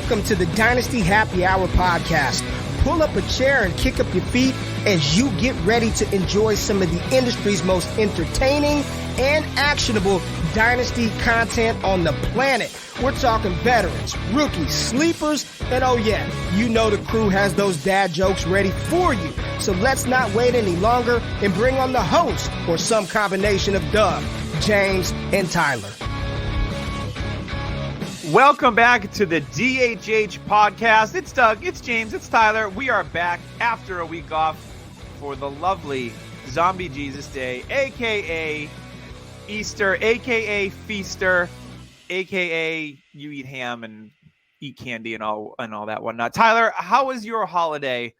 Welcome to the Dynasty Happy Hour podcast. Pull up a chair and kick up your feet as you get ready to enjoy some of the industry's most entertaining and actionable Dynasty content on the planet. We're talking veterans, rookies, sleepers, and oh yeah, you know the crew has those dad jokes ready for you. So let's not wait any longer and bring on the host or some combination of Doug, James, and Tyler. Welcome back to the DHH podcast. It's Doug, it's James, it's Tyler. We are back after a week off for the lovely Zombie Jesus Day, a.k.a. Easter, a.k.a. Feaster, a.k.a. you eat ham and eat candy and all that whatnot. Tyler, how was your holiday?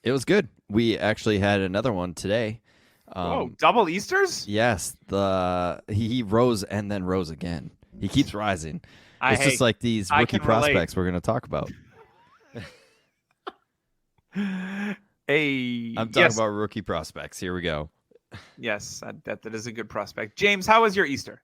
It was good. We actually had another one today. Double Easters? Yes. He rose and then rose again. He keeps rising. It's just like these rookie prospects we're going to talk about. I'm talking about rookie prospects. Here we go. Yes, that is a good prospect. James, how was your Easter?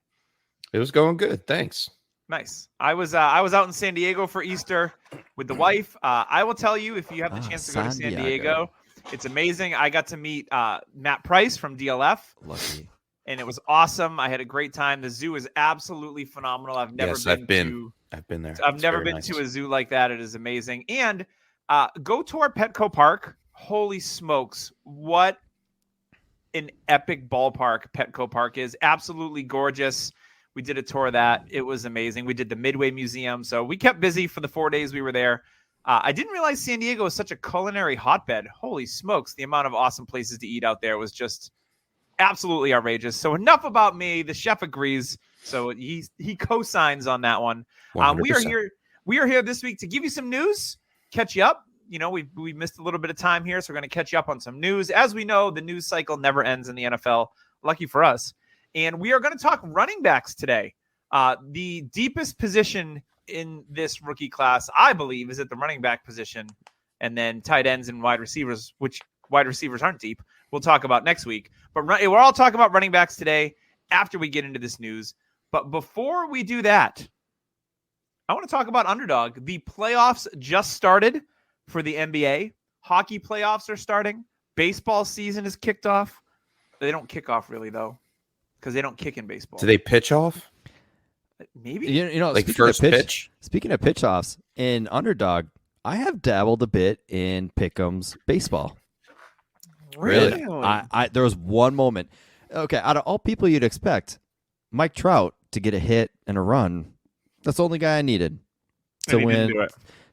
It was going good. Thanks. Nice. I was out in San Diego for Easter with the wife. I will tell you, if you have the chance to go to San Diego, it's amazing. I got to meet Matt Price from DLF. Lucky. And it was awesome. I had a great time. The zoo is absolutely phenomenal. I've never been there. I've never been to a zoo like that. It is amazing. And go to our Petco Park. Holy smokes. What an epic ballpark Petco Park is. Absolutely gorgeous. We did a tour of that. It was amazing. We did the Midway Museum. So we kept busy for the 4 days we were there. I didn't realize San Diego was such a culinary hotbed. Holy smokes. The amount of awesome places to eat out there was just absolutely outrageous. So enough about me. The chef agrees. So he co-signs on that one. We are here this week to give you some news, catch you up. You know, we missed a little bit of time here, so we're going to catch you up on some news. As we know, the news cycle never ends in the NFL. Lucky for us. And we are going to talk running backs today. The deepest position in this rookie class, I believe, is at the running back position, and then tight ends and wide receivers, which wide receivers aren't deep. We'll talk about next week. But we're all talking about running backs today after we get into this news. But before we do that, I want to talk about Underdog. The playoffs just started for the NBA. Hockey playoffs are starting. Baseball season is kicked off. They don't kick off really, though, because they don't kick in baseball. Do they pitch off? Maybe. You know, like first pitch? Speaking of pitch offs, in Underdog, I have dabbled a bit in Pick'em's baseball. Really? There was one moment. Okay, out of all people you'd expect, Mike Trout to get a hit and a run. That's the only guy I needed to win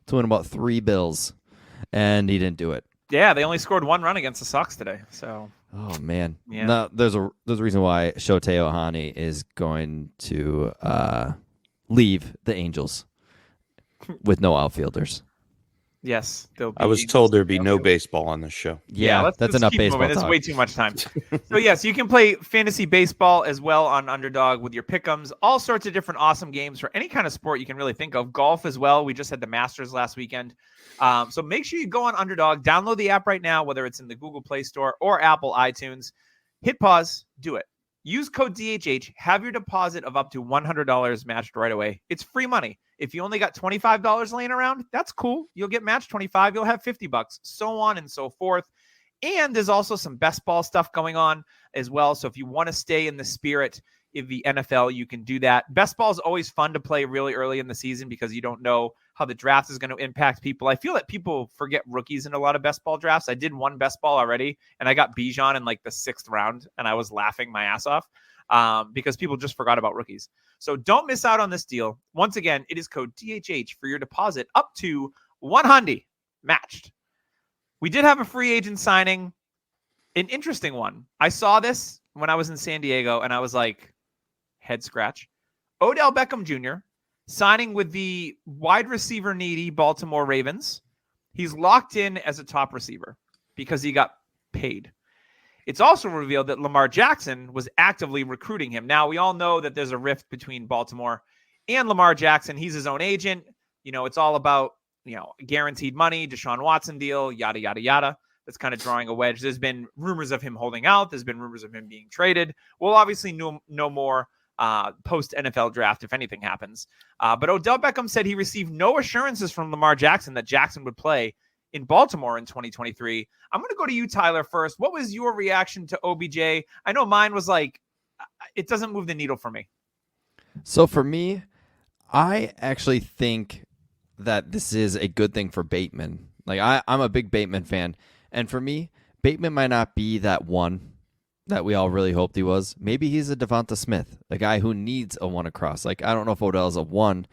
about 3 bills, and he didn't do it. Yeah, they only scored 1 run against the Sox today. So. Oh man. Yeah. No, there's a reason why Shohei Ohtani is going to leave the Angels with no outfilders. Yes, I was told there'd be no baseball on this show. Yeah, that's enough baseball talk. That's way too much time. So yes, you can play fantasy baseball as well on Underdog with your pick'ems. All sorts of different awesome games for any kind of sport you can really think of. Golf as well. We just had the Masters last weekend. So make sure you go on Underdog. Download the app right now, whether it's in the Google Play Store or Apple iTunes. Hit pause. Do it. Use code DHH. Have your deposit of up to $100 matched right away. It's free money. If you only got $25 laying around, that's cool. You'll get matched $25. You'll have $50, so on and so forth. And there's also some best ball stuff going on as well. So if you want to stay in the spirit of the NFL, you can do that. Best ball is always fun to play really early in the season because you don't know how the draft is going to impact people. I feel that people forget rookies in a lot of best ball drafts. I did one best ball already, and I got Bijan in like the 6th round, and I was laughing my ass off because people just forgot about rookies. So don't miss out on this deal. Once again, it is code DHH for your deposit up to $100 matched. We did have a free agent signing, an interesting one. I saw this when I was in San Diego, and I was like, head scratch. Odell Beckham Jr. signing with the wide receiver needy Baltimore Ravens. He's locked in as a top receiver because he got paid. It's also revealed that Lamar Jackson was actively recruiting him. Now, we all know that there's a rift between Baltimore and Lamar Jackson. He's his own agent. You know, it's all about, guaranteed money, Deshaun Watson deal, yada, yada, yada. That's kind of drawing a wedge. There's been rumors of him holding out. There's been rumors of him being traded. We'll obviously know more post NFL draft if anything happens. But Odell Beckham said he received no assurances from Lamar Jackson that Jackson would play in Baltimore in 2023. I'm going to go to you, Tyler, first. What was your reaction to OBJ? I know mine was like, it doesn't move the needle for me. So for me, I actually think that this is a good thing for Bateman. Like I'm a big Bateman fan. And for me, Bateman might not be that one that we all really hoped he was. Maybe he's a Devonta Smith, a guy who needs a one across. Like, I don't know if Odell's a one.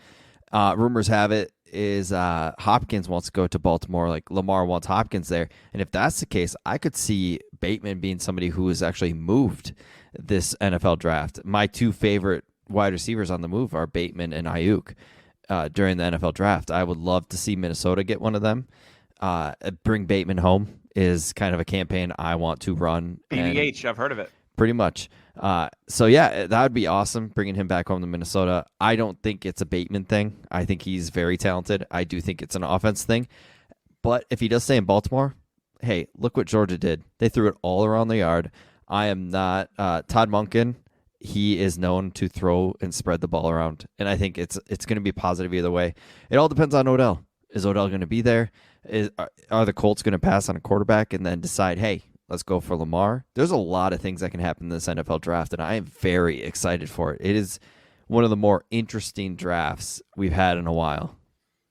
Rumors have it is Hopkins wants to go to Baltimore. Like, Lamar wants Hopkins there. And if that's the case, I could see Bateman being somebody who is actually moved this NFL draft. My two favorite wide receivers on the move are Bateman and Ayuk during the NFL draft. I would love to see Minnesota get one of them. Bring Bateman home is kind of a campaign I want to run. BBH, I've heard of it. Pretty much. So yeah, that would be awesome, bringing him back home to Minnesota. I don't think it's a Bateman thing. I think he's very talented. I do think it's an offense thing. But if he does stay in Baltimore, hey, look what Georgia did. They threw it all around the yard. I am not Todd Monken. He is known to throw and spread the ball around, and I think it's going to be positive either way. It all depends on Odell. Is Odell going to be there? Are the Colts going to pass on a quarterback and then decide, hey, let's go for Lamar? There's a lot of things that can happen in this NFL draft, and I am very excited for it. It is one of the more interesting drafts we've had in a while.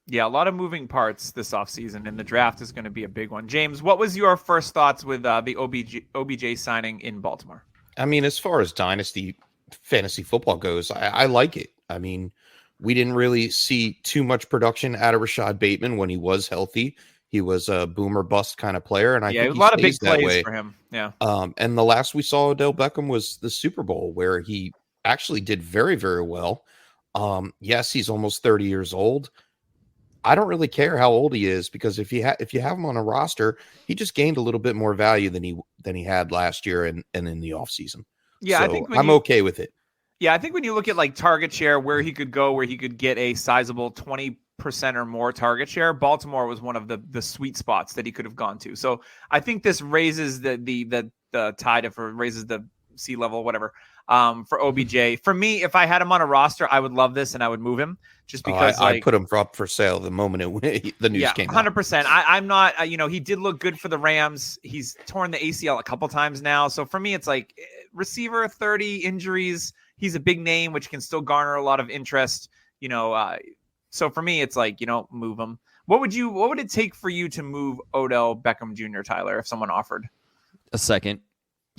Yeah, a lot of moving parts this offseason, and the draft is going to be a big one. James, what was your first thoughts with the OBJ signing in Baltimore? I mean, as far as Dynasty fantasy football goes, I like it. I mean, we didn't really see too much production out of Rashad Bateman when he was healthy. He was a boomer bust kind of player, and I think a lot of big plays way. for him. Yeah. And the last we saw Odell Beckham was the Super Bowl, where he actually did very, very well. Yes, he's almost 30 years old. I don't really care how old he is, because if you have him on a roster, he just gained a little bit more value than he had last year and in the offseason. Yeah, so I think I'm okay with it. Yeah, I think when you look at like target share, where he could go, where he could get a sizable 20% or more target share, Baltimore was one of the sweet spots that he could have gone to. So I think this raises the tide, if it raises the sea level, whatever, for OBJ. For me, if I had him on a roster, I would love this and I would move him, just because I put him up for sale the moment the news came out. 100%. I'm not, he did look good for the Rams. He's torn the ACL a couple times now. So for me, it's like receiver 30 injuries. He's a big name, which can still garner a lot of interest, so for me, it's like, move him. What would it take for you to move Odell Beckham Jr., Tyler, if someone offered? A second.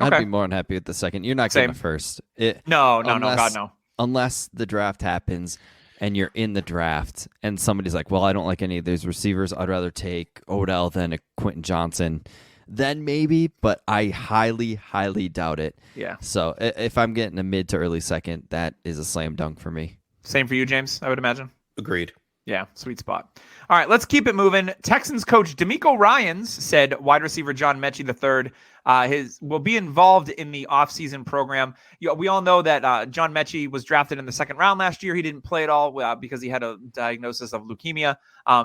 Okay. I'd be more than happy with the second. You're not getting a first. No, God, no. Unless the draft happens and you're in the draft and somebody's like, well, I don't like any of those receivers. I'd rather take Odell than a Quentin Johnson. Then maybe, but I highly, highly doubt it. Yeah. So if I'm getting a mid to early second, that is a slam dunk for me. Same for you, James, I would imagine. Agreed. Yeah, sweet spot. All right, let's keep it moving. Texans coach DeMeco Ryans said wide receiver John Mechie III will be involved in the offseason program. We all know that John Mechie was drafted in the second round last year. He didn't play at all because he had a diagnosis of leukemia.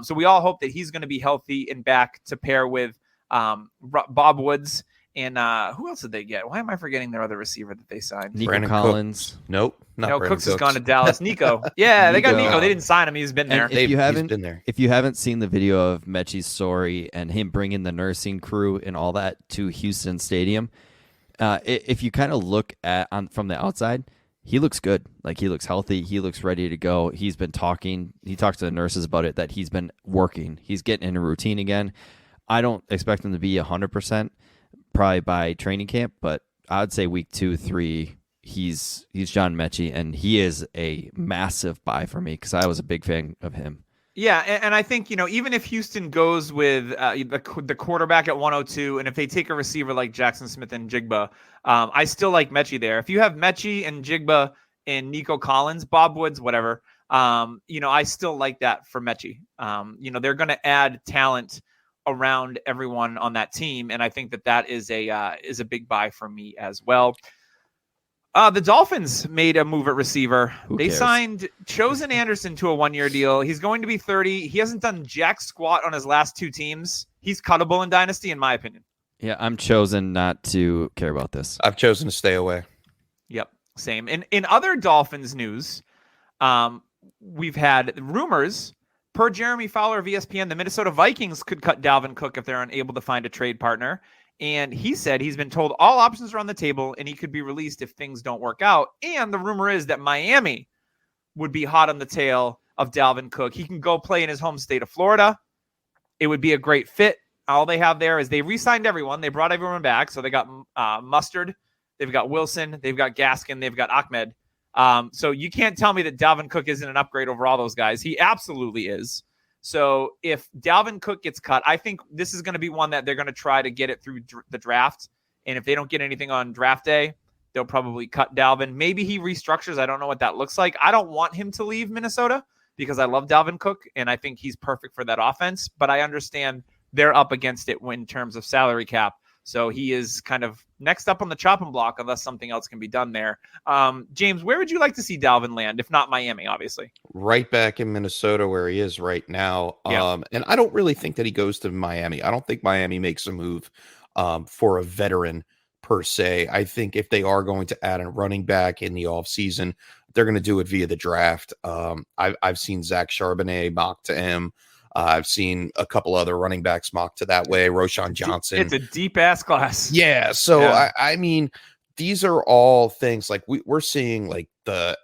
So we all hope that he's going to be healthy and back to pair with Bob Woods. And who else did they get? Why am I forgetting their other receiver that they signed? Nico Brandon Collins. Cooks. Nope. No, Cooks has gone to Dallas. Nico. Yeah, they got Nico. Nico. They didn't sign him. He's been there. If you haven't, he's been there. If you haven't seen the video of Mechie's story and him bringing the nursing crew and all that to Houston Stadium, if you kind of look at from the outside, he looks good. Like, he looks healthy. He looks ready to go. He's been talking. He talks to the nurses about it, that he's been working. He's getting in a routine again. I don't expect him to be 100%. Probably by training camp, but I would say week 2, 3, he's John Mechie, and he is a massive buy for me because I was a big fan of him. Yeah, and I think, even if Houston goes with the quarterback at 102, and if they take a receiver like Jackson Smith and Jigba, I still like Mechie there. If you have Mechie and Jigba and Nico Collins, Bob Woods, whatever, I still like that for Mechie. They're going to add talent around everyone on that team, and I think that is a big buy for me as well. The Dolphins made a move at receiver. They signed Chosen Anderson to a 1-year deal. He's going to be 30. He hasn't done jack squat on his last 2 teams. He's cuttable in Dynasty, in my opinion. Yeah, I'm chosen not to care about this. I've chosen to stay away. Yep. Same. In other Dolphins news, we've had rumors per Jeremy Fowler of ESPN, the Minnesota Vikings could cut Dalvin Cook if they're unable to find a trade partner. And he said he's been told all options are on the table and he could be released if things don't work out. And the rumor is that Miami would be hot on the tail of Dalvin Cook. He can go play in his home state of Florida. It would be a great fit. All they have there is they re-signed everyone. They brought everyone back. So they got Mustard. They've got Wilson. They've got Gaskin. They've got Ahmed. So you can't tell me that Dalvin Cook isn't an upgrade over all those guys. He absolutely is. So if Dalvin Cook gets cut, I think this is going to be one that they're going to try to get it through the draft. And if they don't get anything on draft day, they'll probably cut Dalvin. Maybe he restructures. I don't know what that looks like. I don't want him to leave Minnesota because I love Dalvin Cook, and I think he's perfect for that offense. But I understand they're up against it in terms of salary cap. So he is kind of next up on the chopping block unless something else can be done there. James, where would you like to see Dalvin land, if not Miami, obviously? Right back in Minnesota where he is right now. Yeah. And I don't really think that he goes to Miami. I don't think Miami makes a move for a veteran per se. I think if they are going to add a running back in the offseason, they're going to do it via the draft. I've seen Zach Charbonnet mock to him. I've seen a couple other running backs mocked to that way. Roshan Johnson. It's a deep ass class. Yeah. So I mean, these are all things like we're seeing like the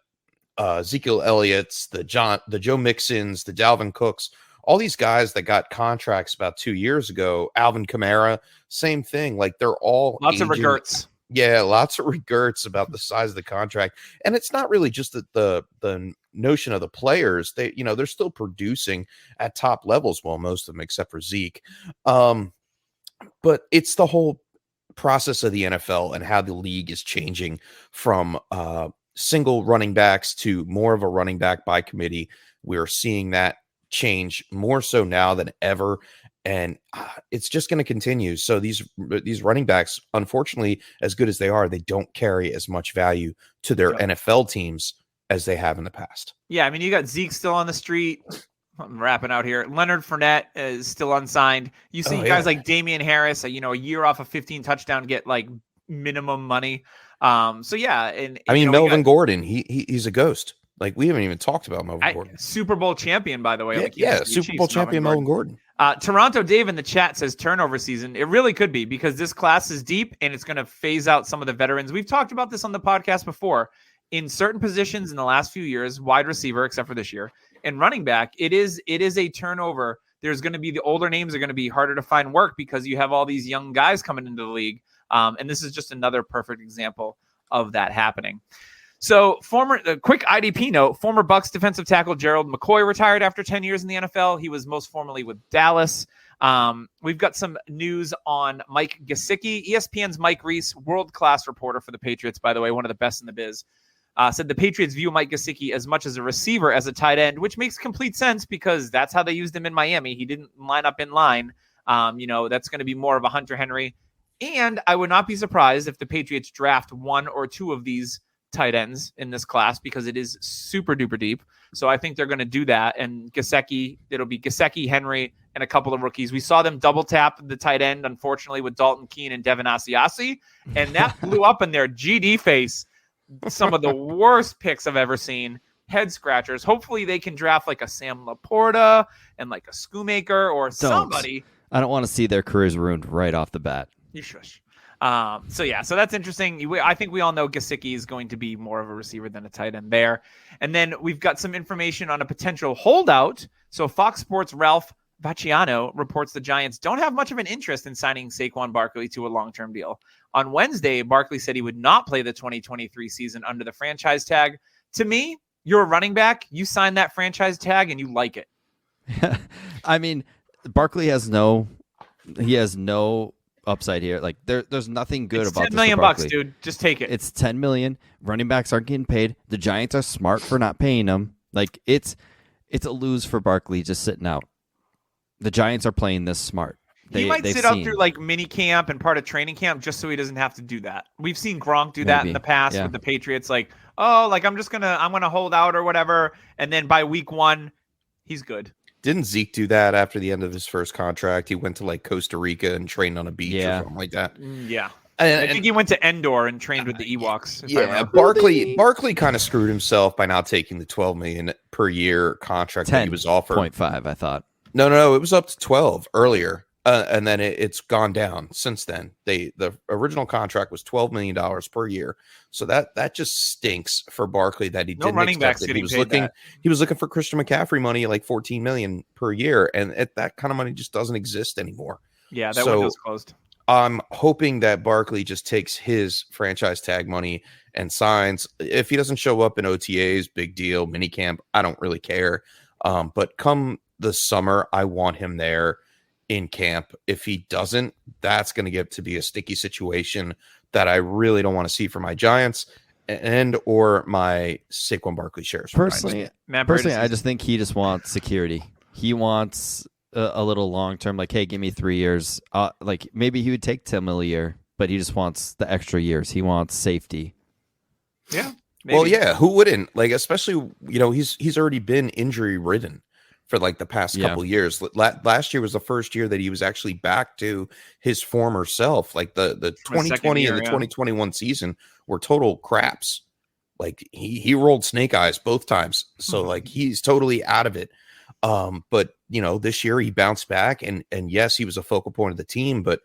Ezekiel Elliott's, the Joe Mixons, the Dalvin Cooks, all these guys that got contracts about 2 years ago. Alvin Kamara, same thing. Like they're all lots of regrets. Yeah, lots of regrets about the size of the contract. And it's not really just the notion of the players. They're still producing at top levels. Well, most of them except for Zeke. But it's the whole process of the NFL and how the league is changing from single running backs to more of a running back by committee. We're seeing that change more so now than ever. And it's just going to continue. So these running backs, unfortunately, as good as they are, they don't carry as much value to their NFL teams as they have in the past. Yeah, I mean, you got Zeke still on the street. I'm wrapping out here. Leonard Fournette is still unsigned. You see guys like Damian Harris, a year off a 15 touchdown, get like minimum money. So yeah, and I mean, Melvin Gordon, he's a ghost. Like we haven't even talked about Melvin Gordon. Super Bowl champion, by the way. Super Bowl champion Melvin Gordon. Toronto Dave in the chat says turnover season. It really could be because this class is deep and it's going to phase out some of the veterans. We've talked about this on the podcast before. In certain positions in the last few years, wide receiver, except for this year, and running back, it is a turnover. There's going to be the older names are going to be harder to find work because you have all these young guys coming into the league. And this is just another perfect example of that happening. So quick IDP note, former Bucs defensive tackle Gerald McCoy retired after 10 years in the NFL. He was most formerly with Dallas. We've got some news on Mike Gesicki. ESPN's Mike Reese, world-class reporter for the Patriots, by the way, one of the best in the biz, said the Patriots view Mike Gesicki as much as a receiver as a tight end, which makes complete sense because that's how they used him in Miami. He didn't line up in line. That's going to be more of a Hunter Henry. And I would not be surprised if the Patriots draft one or two of these tight ends in this class because it is super duper deep. So I think they're going to do that. And Gesicki, it'll be Gesicki, Henry, and a couple of rookies. We saw them double tap the tight end, unfortunately, with Dalton Keene and Devin Asiasi. And that blew up in their GD face. Some of the worst picks I've ever seen. Head scratchers. Hopefully they can draft like a Sam Laporta and like a Schoonmaker or somebody. I don't want to see their careers ruined right off the bat. You shush. So that's interesting. I think we all know Gesicki is going to be more of a receiver than a tight end there. And then we've got some information on a potential holdout. So Fox Sports' Ralph Vacciano reports the Giants don't have much of an interest in signing Saquon Barkley to a long-term deal. On Wednesday, Barkley said he would not play the 2023 season under the franchise tag. To me, you're a running back. You sign that franchise tag and you like it. I mean, Barkley has no upside here. Like there's nothing good about this. $10 million bucks, dude. Just take it. It's $10 million. Running backs aren't getting paid. The Giants are smart for not paying them. Like it's a lose for Barkley just sitting out. The Giants are playing this smart. He might sit up through like mini camp and part of training camp just so he doesn't have to do that. We've seen Gronk do that in the past with the Patriots. Like, I'm gonna hold out or whatever, and then by week 1, he's good. Didn't Zeke do that after the end of his first contract? He went to like Costa Rica and trained on a beach or something like that. Yeah. I think he went to Endor and trained with the Ewoks. Yeah, Barkley kind of screwed himself by not taking the $12 million per year contract that he was offered. 10.5, I thought. No, it was up to 12 earlier, and then it's gone down since then. The original contract was $12 million per year, so that just stinks for Barkley that he didn't running backs expect it. getting paid that. He was looking for Christian McCaffrey money, like $14 million per year, and that kind of money just doesn't exist anymore. Yeah, that window's closed. I'm hoping that Barkley just takes his franchise tag money and signs. If he doesn't show up in OTAs, big deal, minicamp, I don't really care. But come the summer, I want him there in camp. If he doesn't, that's going to get to be a sticky situation that I really don't want to see for my Giants and or my Saquon Barkley shares. Personally, I just think he just wants security. He wants a little long term, like, hey, give me 3 years. Like maybe he would take $10 million a year, but he just wants the extra years. He wants safety. Yeah. Maybe. Well, yeah, who wouldn't? Like, especially, he's already been injury ridden for like the past couple years. Last year was the first year that he was actually back to his former self. Like the 2020 and the 2021 season were total craps. Like he rolled snake eyes both times. So like he's totally out of it. But this year he bounced back and yes, he was a focal point of the team, but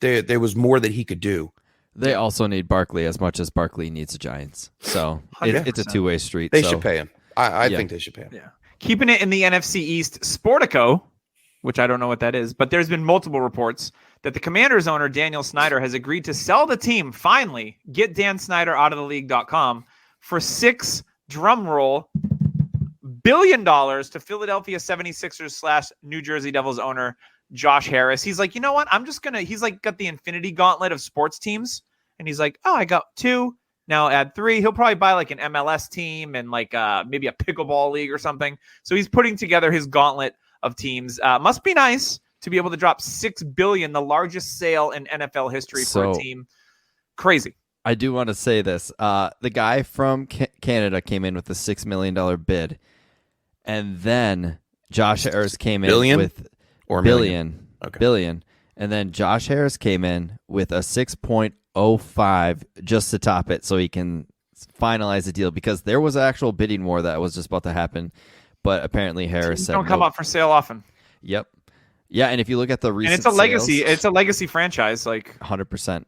there was more that he could do. They also need Barkley as much as Barkley needs the Giants. So it's a two-way street. They should pay him. I think they should pay him. Yeah. Keeping it in the NFC East, Sportico, which I don't know what that is, but there's been multiple reports that the Commanders owner, Daniel Snyder, has agreed to sell the team, finally, get Dan Snyder out of the league.com, for $6 billion to Philadelphia 76ers / New Jersey Devils owner Josh Harris. He's like, you know what? He's like got the infinity gauntlet of sports teams. And he's like, oh, I got 2. Now add 3. He'll probably buy like an MLS team and like maybe a pickleball league or something. So he's putting together his gauntlet of teams. Must be nice to be able to drop $6 billion, the largest sale in NFL history for a team. Crazy. I do want to say this. The guy from Canada came in with a $6 million bid. And then Josh Harris came in with billion. Okay. Billion. And then Josh Harris came in with a 6.05 just to top it so he can finalize the deal, because there was an actual bidding war that was just about to happen. But apparently Harris said don't come up for sale often. Yep. Yeah, and if you look at the recent and it's a legacy, it's a legacy franchise, like 100%.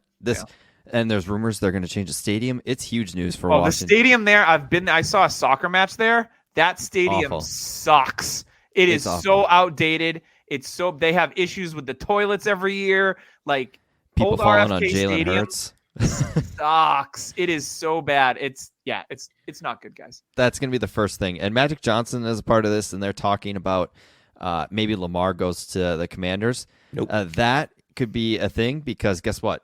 And there's rumors they're going to change the stadium. It's huge news for Washington. The stadium there, I saw a soccer match there. That stadium sucks. It's so outdated. They have issues with the toilets every year. Like people old falling RFK on Jalen Stadium Hurts. Sucks. It is so bad. It's not good, guys. That's going to be the first thing. And Magic Johnson is a part of this, and they're talking about maybe Lamar goes to the Commanders. Nope. That could be a thing, because guess what?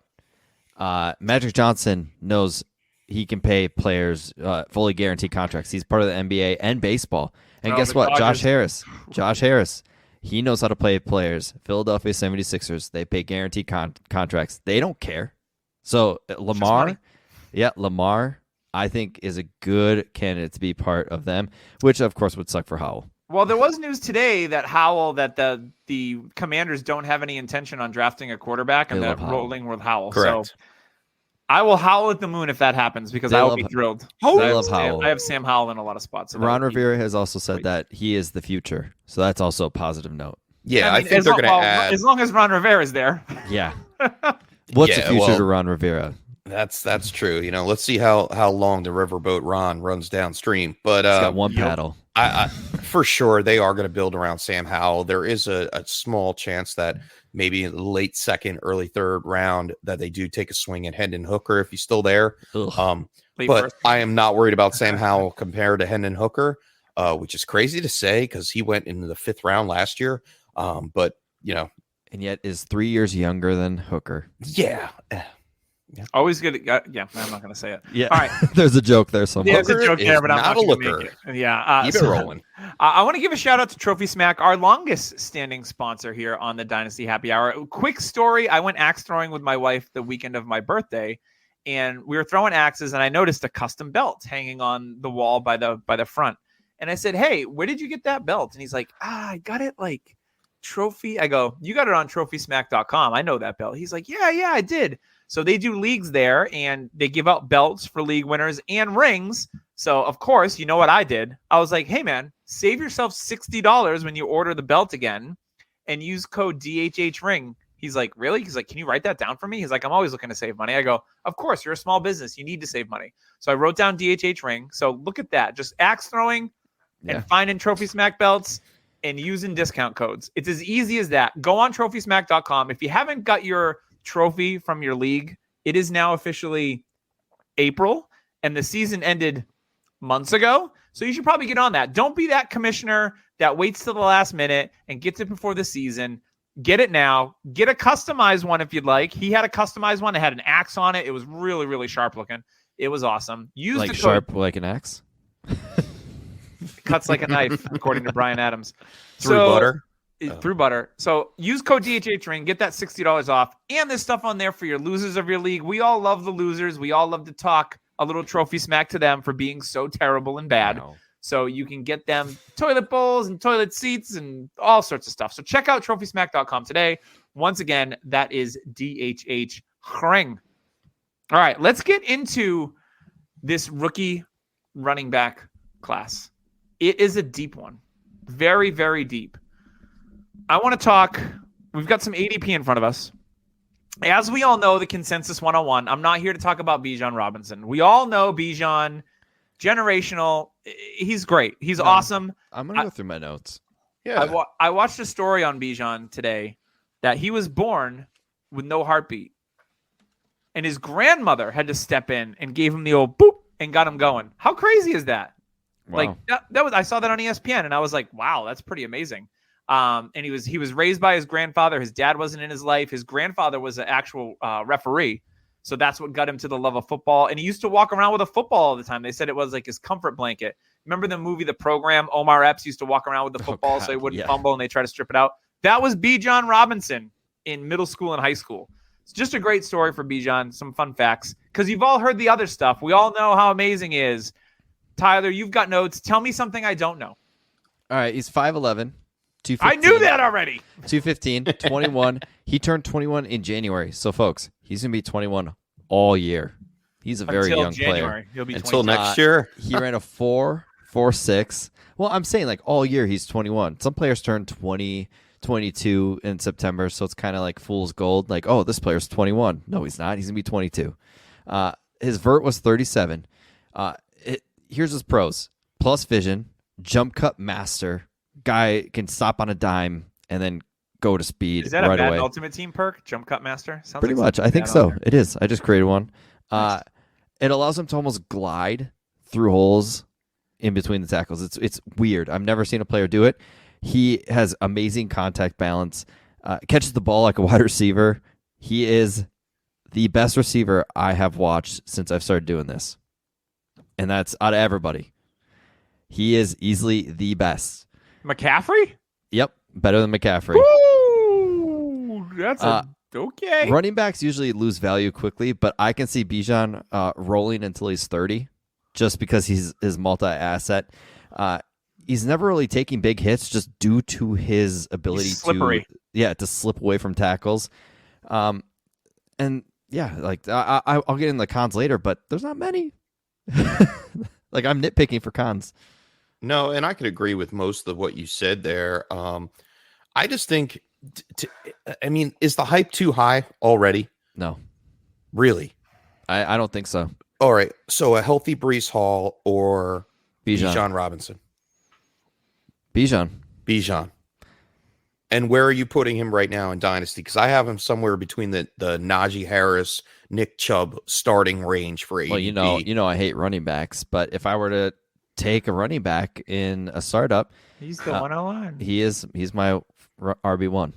Magic Johnson knows he can pay players fully guaranteed contracts. He's part of the NBA and baseball. And guess what? Dodgers. Josh Harris, he knows how to play players. Philadelphia 76ers, they pay guaranteed contracts. They don't care. So Lamar, I think, is a good candidate to be part of them, which of course would suck for Howell. Well, there was news today that the Commanders don't have any intention on drafting a quarterback, and they're rolling with Howell. Correct. So I will howl at the moon if that happens, because I will be thrilled. I love Howell. I have Sam Howell in a lot of spots. So Ron Rivera has also said that he is the future. So that's also a positive note. Yeah, I think they're going to add. As long as Ron Rivera is there. Yeah. What's the future to Ron Rivera? That's true. Let's see how long the riverboat Ron runs downstream. But he's got one paddle. I for sure they are going to build around Sam Howell. There is a small chance that maybe in the late second, early third round that they do take a swing at Hendon Hooker if he's still there. But I am not worried about Sam Howell compared to Hendon Hooker, which is crazy to say because he went into the 5th round last year. But and yet is 3 years younger than Hooker. Yeah. Always good. Yeah, I'm not going to say it. Yeah. All right. There's a joke there somewhere. Yeah, there's a joke there, but I'm not a going to looker. make it. Yeah. Keep it rolling. I want to give a shout out to Trophy Smack, our longest standing sponsor here on the Dynasty Happy Hour. Quick story. I went axe throwing with my wife the weekend of my birthday, and we were throwing axes, and I noticed a custom belt hanging on the wall by the front. And I said, "Hey, where did you get that belt?" And he's like, "I got it like trophy? I go, you got it on trophysmack.com. I know that belt. He's like, yeah, I did. So they do leagues there, and they give out belts for league winners and rings. So, of course, you know what I did? I was like, hey, man, save yourself $60 when you order the belt again and use code DHHRing. He's like, really? He's like, can you write that down for me? He's like, I'm always looking to save money. I go, of course, you're a small business. You need to save money. So I wrote down DHHRing. So look at that. Just axe throwing and finding Trophy Smack belts and using discount codes. It's as easy as that. Go on trophysmack.com. If you haven't got your trophy from your league, it is now officially April, and the season ended months ago. So you should probably get on that. Don't be that commissioner that waits till the last minute and gets it before the season. Get it now. Get a customized one if you'd like. He had a customized one. It had an axe on it. It was really, really sharp looking. It was awesome. Use like the sharp like an axe? Cuts like a knife, according to Brian Adams. Through butter? Through butter. So use code DHHRing. Get that $60 off. And there's stuff on there for your losers of your league. We all love the losers. We all love to talk a little trophy smack to them for being so terrible and bad. Wow. So you can get them toilet bowls and toilet seats and all sorts of stuff. So check out trophysmack.com today. Once again, that is DHH Hring. All right, let's get into this rookie running back class. It is a deep one. Very, very deep. I want to talk. We've got some ADP in front of us. As we all know, the consensus 101, I'm not here to talk about Bijan Robinson. We all know Bijan, generational. He's great. He's awesome. I'm going to go through my notes. Yeah. I watched a story on Bijan today that he was born with no heartbeat. And his grandmother had to step in and gave him the old boop and got him going. How crazy is that? Wow. Like that was, I saw that on ESPN and I was like, wow, that's pretty amazing. And he was raised by his grandfather. His dad wasn't in his life. His grandfather was an actual referee. So that's what got him to the love of football. And he used to walk around with a football all the time. They said it was like his comfort blanket. Remember the movie, The Program? Omar Epps used to walk around with the football so he wouldn't fumble and they try to strip it out. That was Bijan Robinson in middle school and high school. It's just a great story for Bijan. Some fun facts. Because you've all heard the other stuff. We all know how amazing he is. Tyler, you've got notes. Tell me something I don't know. All right, he's 5'11". I knew that already. 215, 21. He turned 21 in January. So, folks, he's going to be 21 all year. He's a very young player. He'll be until 22. next year. He ran a 4.46. Well, I'm saying like all year he's 21. Some players turn 20, 22 in September, so it's kind of like fool's gold. Like, oh, this player's 21. No, he's not. He's going to be 22. His vert was 37. Here's his pros. Plus vision, jump cut master. Guy can stop on a dime and then go to speed Is that right a bad away. Ultimate Team perk? Jump cut master? Sounds Pretty like much. I think so. It is. I just created one. Nice. It allows him to almost glide through holes in between the tackles. It's weird. I've never seen a player do it. He has amazing contact balance. Catches the ball like a wide receiver. He is the best receiver I have watched since I've started doing this. And that's out of everybody. He is easily the best. McCaffrey? Yep, better than McCaffrey. Ooh, that's okay. Running backs usually lose value quickly, but I can see Bijan rolling until he's 30 just because he's his multi-asset. He's never really taking big hits just due to his ability to slip away from tackles. And yeah, like I'll get into the cons later, but there's not many. Like I'm nitpicking for cons. No, and I could agree with most of what you said there. I just think, is the hype too high already? No. Really? I don't think so. All right. So a healthy Breece Hall or Bijan Robinson? Bijan. And where are you putting him right now in Dynasty? Because I have him somewhere between the Najee Harris, Nick Chubb starting range for ADP. Well, you know I hate running backs, but if I were to take a running back in a startup, He's the 101. He's my RB1.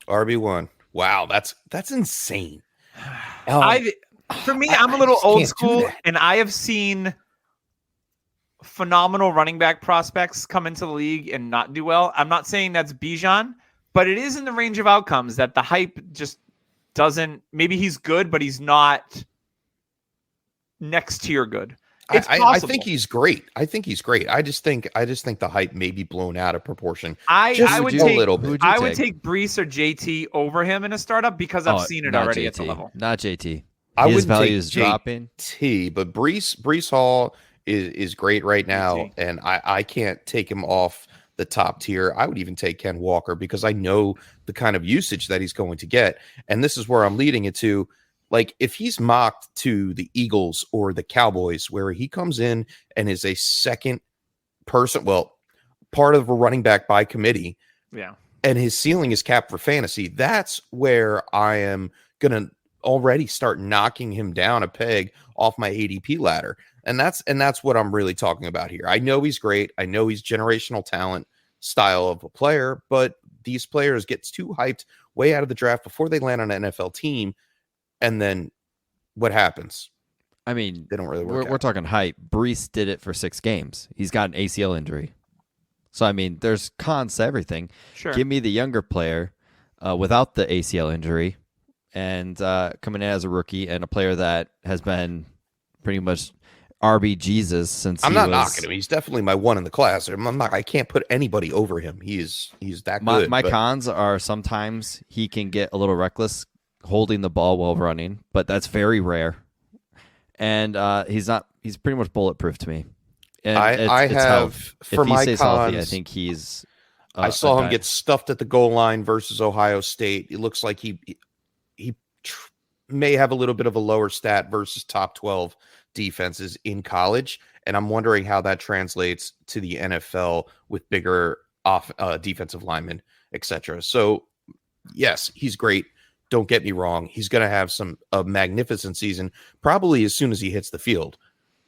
RB1. Wow, that's insane. For me, I'm a little old school, and I have seen phenomenal running back prospects come into the league and not do well. I'm not saying that's Bijan, but it is in the range of outcomes that the hype just doesn't. Maybe he's good, but he's not next tier good. It's I possible. think he's great. I just think the hype may be blown out of proportion. I would Who'd you take take? a little bit. Who'd you I would take? take Brees or JT over him in a startup because I've seen it not already JT. at the level. Not JT. I His wouldn't value take is dropping. JT, but Brees Hall is great right now, JT. and I can't take him off the top tier. I would even take Ken Walker because I know the kind of usage that he's going to get, and this is where I'm leading it to. Like, if he's mocked to the Eagles or the Cowboys, where he comes in and is a second person, well, part of a running back by committee, Yeah. and his ceiling is capped for fantasy, that's where I am going to already start knocking him down a peg off my ADP ladder. And that's what I'm really talking about here. I know he's great. I know he's generational talent style of a player, but these players get too hyped way out of the draft before they land on an NFL team. And then what happens? I mean, They don't really work we're out. talking hype. Brees did it for 6 games. He's got an ACL injury. So, I mean, there's cons to everything. Sure. Give me the younger player without the ACL injury and coming in as a rookie and a player that has been pretty much RB Jesus since I'm not knocking him. He's definitely my one in the class. I can't put anybody over him. He's that good. My cons are sometimes he can get a little reckless holding the ball while running, but that's very rare. And he's pretty much bulletproof to me. And it's health. For if he my stays cons, healthy, I think he's. I saw him get stuffed at the goal line versus Ohio State. It looks like he may have a little bit of a lower stat versus top 12 defenses in college, and I'm wondering how that translates to the NFL with bigger defensive linemen, etc. So, yes, he's great. Don't get me wrong. He's going to have a magnificent season, probably as soon as he hits the field.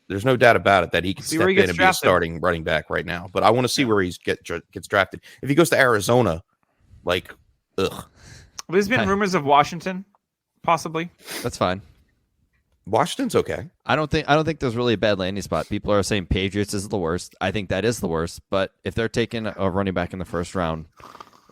There's no doubt about it that he can step in and be a starting running back right now. But I want to see where he gets drafted. If he goes to Arizona, like, ugh. Well, there's been rumors of Washington, possibly. That's fine. Washington's okay. I don't think there's really a bad landing spot. People are saying Patriots is the worst. I think that is the worst. But if they're taking a running back in the first round,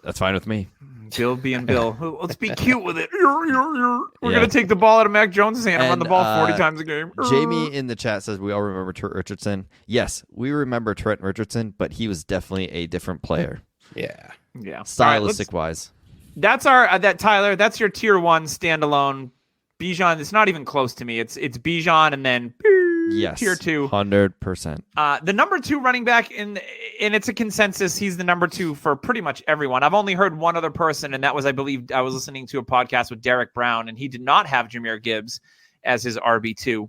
that's fine with me. Bill being Bill. Let's be cute with it. We're going to take the ball out of Mac Jones' hand and run the ball 40 times a game. Jamie in the chat says we all remember Trent Richardson. Yes, we remember Trent Richardson, but he was definitely a different player. Yeah. Stylistic wise. That's Tyler. That's your tier 1 standalone. Bijan. It's not even close to me. It's Bijan and then yes, tier 2. 100%. The number 2 running back and it's a consensus. He's the number 2 for pretty much everyone. I've only heard one other person, and that was, I believe, I was listening to a podcast with Derek Brown, and he did not have Jahmyr Gibbs as his RB2,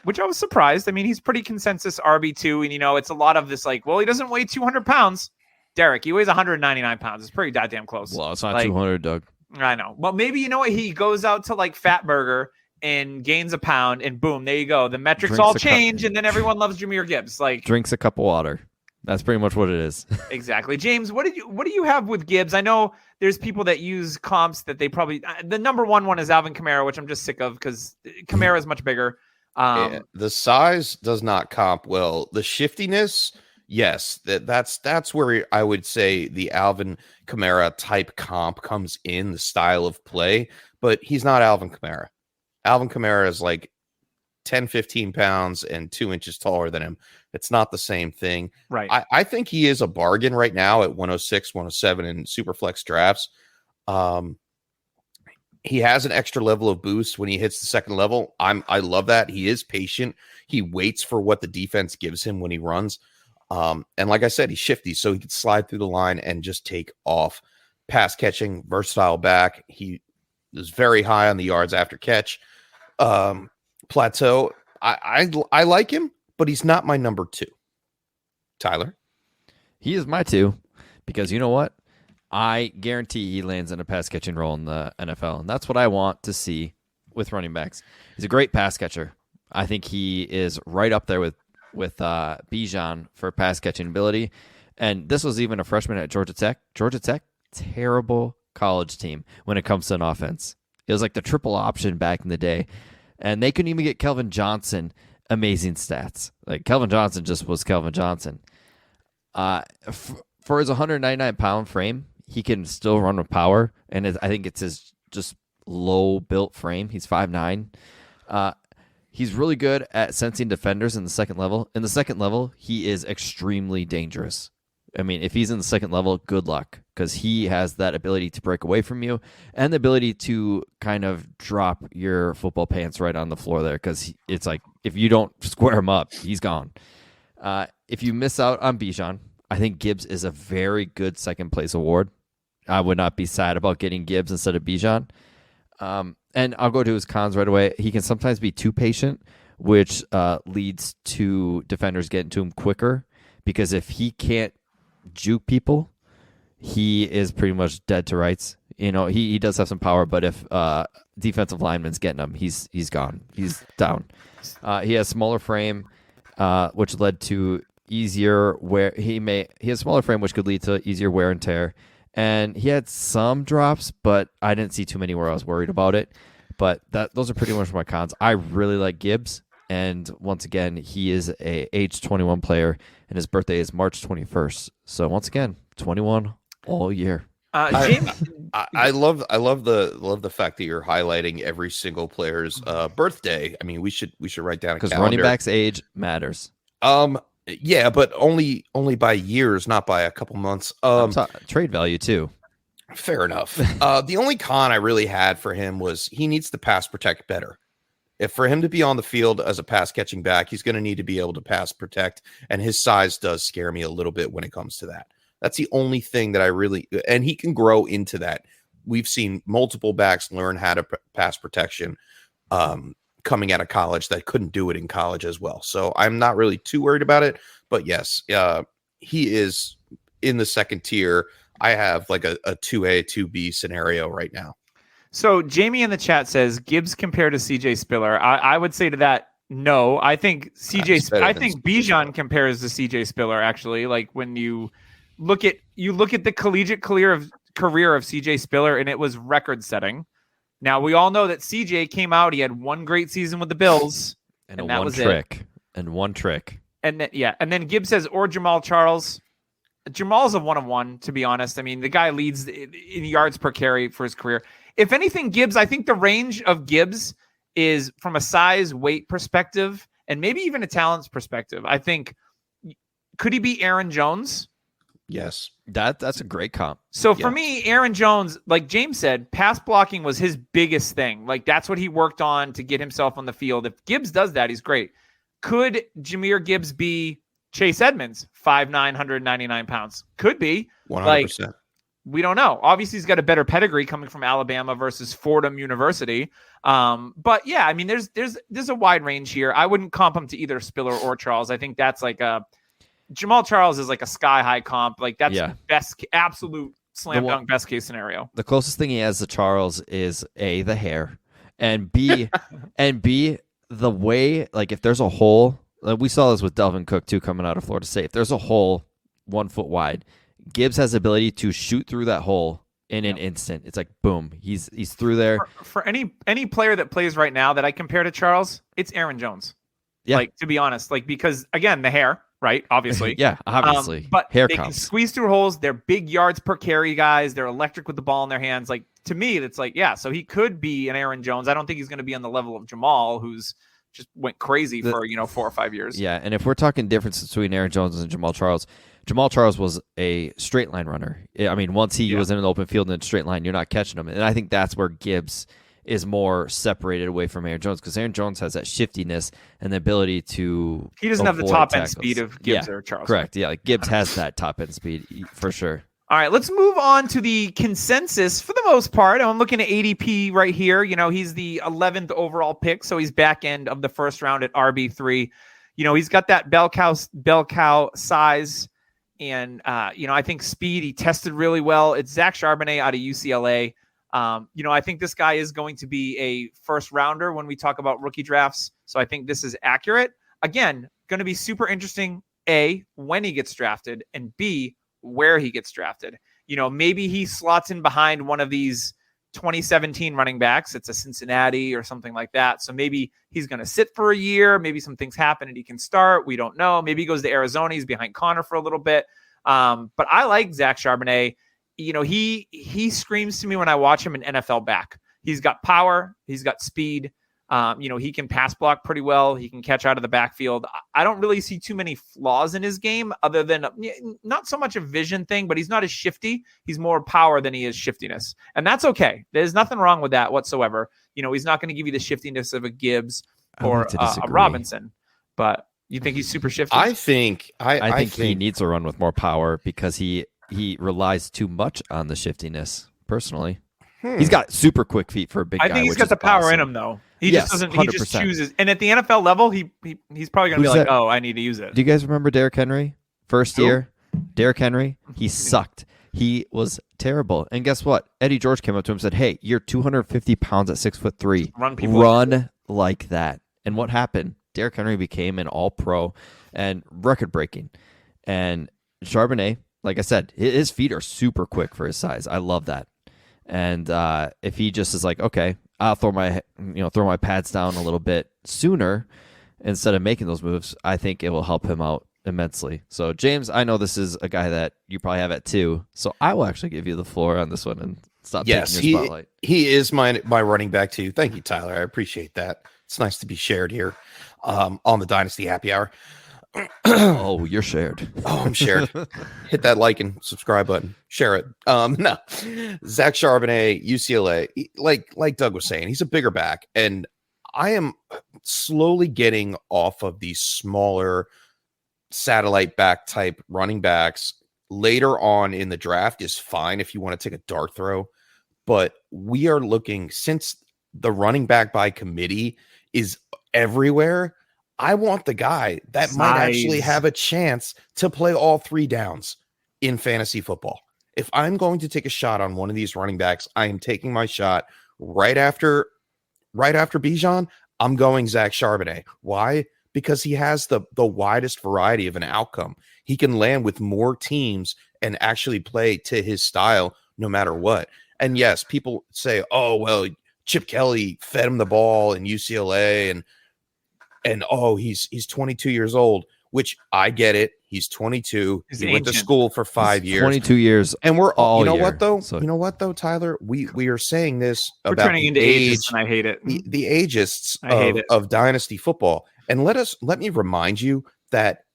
which I was surprised. I mean, he's pretty consensus RB2, and it's a lot of this like, well, he doesn't weigh 200 pounds. Derek, he weighs 199 pounds. It's pretty goddamn close. Well, it's not 200, Doug. I know. Well, maybe what? He goes out to like Fat Burger and gains a pound, and boom, there you go. The metrics all change, and then everyone loves Jahmyr Gibbs. Like drinks a cup of water. That's pretty much what it is. Exactly. James, what do you have with Gibbs? I know there's people that use comps that they probably the number one is Alvin Kamara, which I'm just sick of because Kamara is much bigger. The size does not comp well. The shiftiness, yes, that's where I would say the Alvin Kamara type comp comes in, the style of play, but he's not Alvin Kamara. Alvin Kamara is like 10, 15 pounds and 2 inches taller than him. It's not the same thing. Right. I think he is a bargain right now at 106, 107 in Superflex drafts. He has an extra level of boost when he hits the second level. I love that. He is patient. He waits for what the defense gives him when he runs. And like I said, he's shifty, so he can slide through the line and just take off. Pass catching, versatile back. He is very high on the yards after catch. Plateau. I like him, but he's not my number 2. Tyler? He is my 2 because you know what? I guarantee he lands in a pass catching role in the NFL, and that's what I want to see with running backs. He's a great pass catcher. I think he is right up there with Bijan for pass catching ability. And this was even a freshman at Georgia Tech. Georgia Tech, terrible college team when it comes to an offense. It was like the triple option back in the day. And they couldn't even get Kelvin Johnson amazing stats. Like Kelvin Johnson just was Kelvin Johnson. For his 199-pound frame, he can still run with power. And I think it's his just low-built frame. He's 5'9". He's really good at sensing defenders in the second level. In the second level, he is extremely dangerous. I mean, if he's in the second level, good luck, because he has that ability to break away from you and the ability to kind of drop your football pants right on the floor there, because it's like if you don't square him up, he's gone. If you miss out on Bijan, I think Gibbs is a very good second place award. I would not be sad about getting Gibbs instead of Bijan. And I'll go to his cons right away. He can sometimes be too patient, which leads to defenders getting to him quicker, because if he can't juke people, he is pretty much dead to rights. You know, he does have some power, but if defensive lineman's getting him, he's gone. He's down. He has smaller frame, which led to easier wear. He has smaller frame, which could lead to easier wear and tear. And he had some drops, but I didn't see too many where I was worried about it. But those are pretty much my cons. I really like Gibbs. And once again, he is a age 21 player, and his birthday is March 21st. So once again, 21 all year. James, I love the fact that you're highlighting every single player's birthday. I mean, we should write down a because calendar. Running back's age matters. Yeah, but only by years, not by a couple months. Trade value too. Fair enough. The only con I really had for him was he needs to pass protect better. If for him to be on the field as a pass catching back, he's going to need to be able to pass protect, and his size does scare me a little bit when it comes to that. That's the only thing that I really, and he can grow into that. We've seen multiple backs learn how to pass protection coming out of college that couldn't do it in college as well. So I'm not really too worried about it, but yes, he is in the second tier. I have like a 2A, 2B scenario right now. So Jamie in the chat says Gibbs compared to CJ Spiller. I would say to that, no. I think Bijan compares to CJ Spiller, actually. Like when you look at the collegiate career of CJ Spiller, and it was record setting. Now we all know that CJ came out, he had one great season with the Bills, and that was it. And one trick. And then Gibbs says, or Jamal Charles. Jamal's a 1-of-1, to be honest. I mean, the guy leads in yards per carry for his career. If anything, Gibbs, I think the range of Gibbs is from a size, weight perspective, and maybe even a talents perspective. I think, could he be Aaron Jones? Yes. That's a great comp. So for me, Aaron Jones, like James said, pass blocking was his biggest thing. Like that's what he worked on to get himself on the field. If Gibbs does that, he's great. Could Jahmyr Gibbs be Chase Edmonds, 5'9", 199 pounds? Could be. 100%. Like, we don't know. Obviously, he's got a better pedigree coming from Alabama versus Fordham University. But yeah, I mean, there's a wide range here. I wouldn't comp him to either Spiller or Charles. I think that's like Jamal Charles is like a sky high comp. Like that's best, absolute slam dunk best case scenario. The closest thing he has to Charles is A, the hair, and B, the way, like if there's a hole, we saw this with Delvin Cook too, coming out of Florida State. If there's a hole 1 foot wide, Gibbs has the ability to shoot through that hole in an instant. It's like, boom, he's through there. For any player that plays right now that I compare to Charles, it's Aaron Jones. Yeah. Like, to be honest, like, because again, the hair, right? Obviously. Yeah, obviously. But hair they counts. Can squeeze through holes. They're big yards per carry guys. They're electric with the ball in their hands. Like, to me, it's like, yeah, so he could be an Aaron Jones. I don't think he's going to be on the level of Jamal, who's just went crazy for 4 or 5 years. Yeah, and if we're talking difference between Aaron Jones and Jamal Charles was a straight line runner. I mean, once he was in an open field in a straight line, you're not catching him. And I think that's where Gibbs is more separated away from Aaron Jones, because Aaron Jones has that shiftiness and the ability to he doesn't have the top end speed of Gibbs or Charles. Correct. Yeah, like Gibbs has that top end speed for sure. All right, let's move on to the consensus for the most part. I'm looking at ADP right here. You know, he's the 11th overall pick, so he's back end of the first round at RB3. You know, he's got that bell cow size, and I think speed. He tested really well. It's Zach Charbonnet out of UCLA. I think this guy is going to be a first rounder when we talk about rookie drafts. So I think this is accurate. Again, going to be super interesting. A, when he gets drafted, and B, where he gets drafted. You know, maybe he slots in behind one of these 2017 running backs. It's a Cincinnati or something like that. So maybe he's going to sit for a year. Maybe some things happen and he can start. We don't know. Maybe he goes to Arizona. He's behind Connor for a little bit. But I like Zach Charbonnet. You know, he screams to me when I watch him an NFL back. He's got power. He's got speed. He can pass block pretty well. He can catch out of the backfield. I don't really see too many flaws in his game other than not so much a vision thing, but he's not as shifty. He's more power than he is shiftiness. And that's okay. There's nothing wrong with that whatsoever. He's not going to give you the shiftiness of a Gibbs or a Robinson, but you think he's super shifty? I think he needs to run with more power because he relies too much on the shiftiness personally. He's got super quick feet for a big guy. I think he's got the power in him, though. He just doesn't. 100%. He just chooses. And at the NFL level, he's probably going to be like, "Oh, I need to use it." Do you guys remember Derrick Henry? First year, Derrick Henry, he sucked. He was terrible. And guess what? Eddie George came up to him and said, "Hey, you're 250 pounds at 6'3". Run like that." And what happened? Derrick Henry became an All-Pro and record-breaking. And Charbonnet, like I said, his feet are super quick for his size. I love that. And if he just is like, okay, I'll throw my pads down a little bit sooner instead of making those moves, I think it will help him out immensely. So, James, I know this is a guy that you probably have at 2, so I will actually give you the floor on this one and stop taking your spotlight. He is my running back too. Thank you, Tyler. I appreciate that. It's nice to be shared here on the Dynasty Happy Hour. Oh, you're shared. Oh, I'm shared. Hit that like and subscribe button. Share it. No, Zach Charbonnet, UCLA. Like Doug was saying, he's a bigger back, and I am slowly getting off of these smaller satellite back type running backs. Later on in the draft is fine if you want to take a dart throw, but we are looking, since the running back by committee is everywhere, I want the guy that might actually have a chance to play all 3 downs in fantasy football. If I'm going to take a shot on one of these running backs, I am taking my shot right after Bijan. I'm going Zach Charbonnet. Why? Because he has the widest variety of an outcome. He can land with more teams and actually play to his style no matter what. And yes, people say, oh, well, Chip Kelly fed him the ball in UCLA and oh, he's 22 years old, which I get it. He's 22. He went to school for 5 years. 22 years. And we're all, you know what though, Tyler? We are saying this we're about turning into ages, and I hate it. The ageists of Dynasty football. And let me remind you that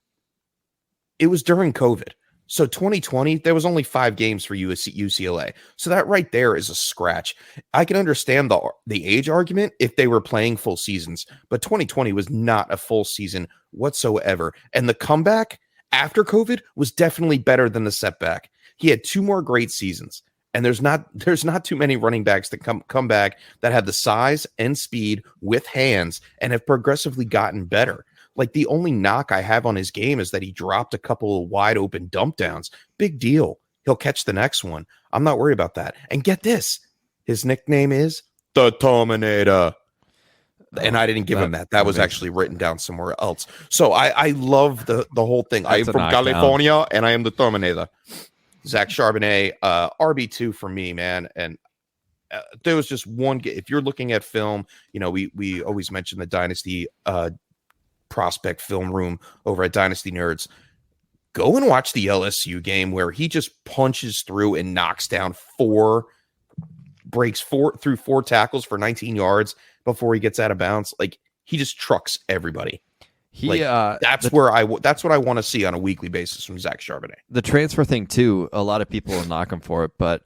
it was during COVID. So 2020, there was only 5 games for UCLA. So that right there is a scratch. I can understand the age argument if they were playing full seasons, but 2020 was not a full season whatsoever. And the comeback after COVID was definitely better than the setback. He had 2 more great seasons, and there's not too many running backs that come back that have the size and speed with hands and have progressively gotten better. Like, the only knock I have on his game is that he dropped a couple of wide open dump downs. Big deal. He'll catch the next one. I'm not worried about that. And get this, his nickname is the Terminator. And I didn't give him that. That was actually written down somewhere else. So I love the whole thing. I am from California, and I am the Terminator. Zach Charbonnet, RB2 for me, man. And there was just one. If you're looking at film, we always mention the Dynasty prospect film room over at Dynasty Nerds. Go and watch the LSU game where he just punches through and knocks down breaks through 4 tackles for 19 yards before he gets out of bounds. Like, he just trucks everybody. That's what I want to see on a weekly basis from Zach Charbonnet. The transfer thing too, a lot of people will knock him for it, but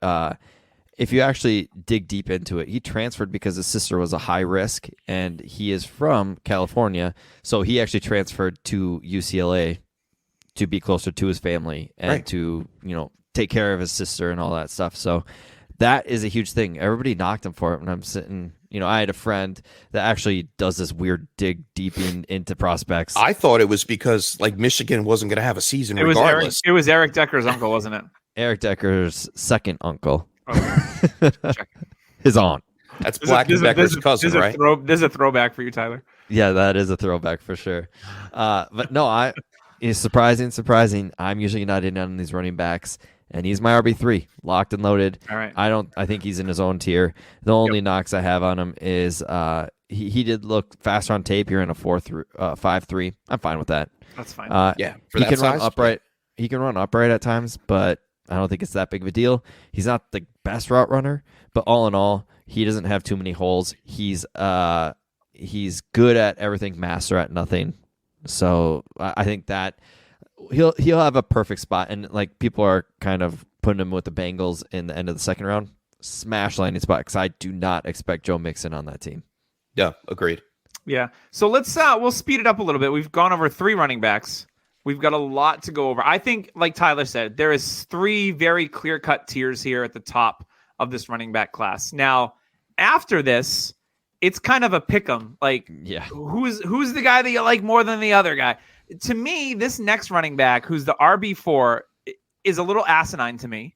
if you actually dig deep into it, he transferred because his sister was a high risk, and he is from California, so he actually transferred to UCLA to be closer to his family and to take care of his sister and all that stuff. So that is a huge thing. Everybody knocked him for it, and I'm sitting. I had a friend that actually does this weird dig deep into prospects. I thought it was because Michigan wasn't going to have a season regardless. It was Eric Decker's uncle, wasn't it? Eric Decker's second uncle. His aunt. That's Black and Decker's cousin, right? This is a throwback for you, Tyler. Yeah, that is a throwback for sure. But no, it's surprising. I'm usually not in on these running backs, and he's my RB3, locked and loaded. All right. I think he's in his own tier. The only knocks I have on him is he did look faster on tape. You're in a 5.3. I'm fine with that. That's fine. He can run upright. He can run upright at times, but I don't think it's that big of a deal. He's not the best route runner, but all in all, he doesn't have too many holes. He's He's good at everything, master at nothing. So I think that he'll have a perfect spot. And like people are kind of putting him with the Bengals in the end of the second round. Smash landing spot because I do not expect Joe Mixon on that team. Yeah, agreed. Yeah. So we'll speed it up a little bit. We've gone over 3 running backs. We've got a lot to go over. I think, like Tyler said, there is 3 very clear-cut tiers here at the top of this running back class. Now, after this, it's kind of a pick 'em. Like, who's the guy that you like more than the other guy? To me, this next running back, who's the RB4, is a little asinine to me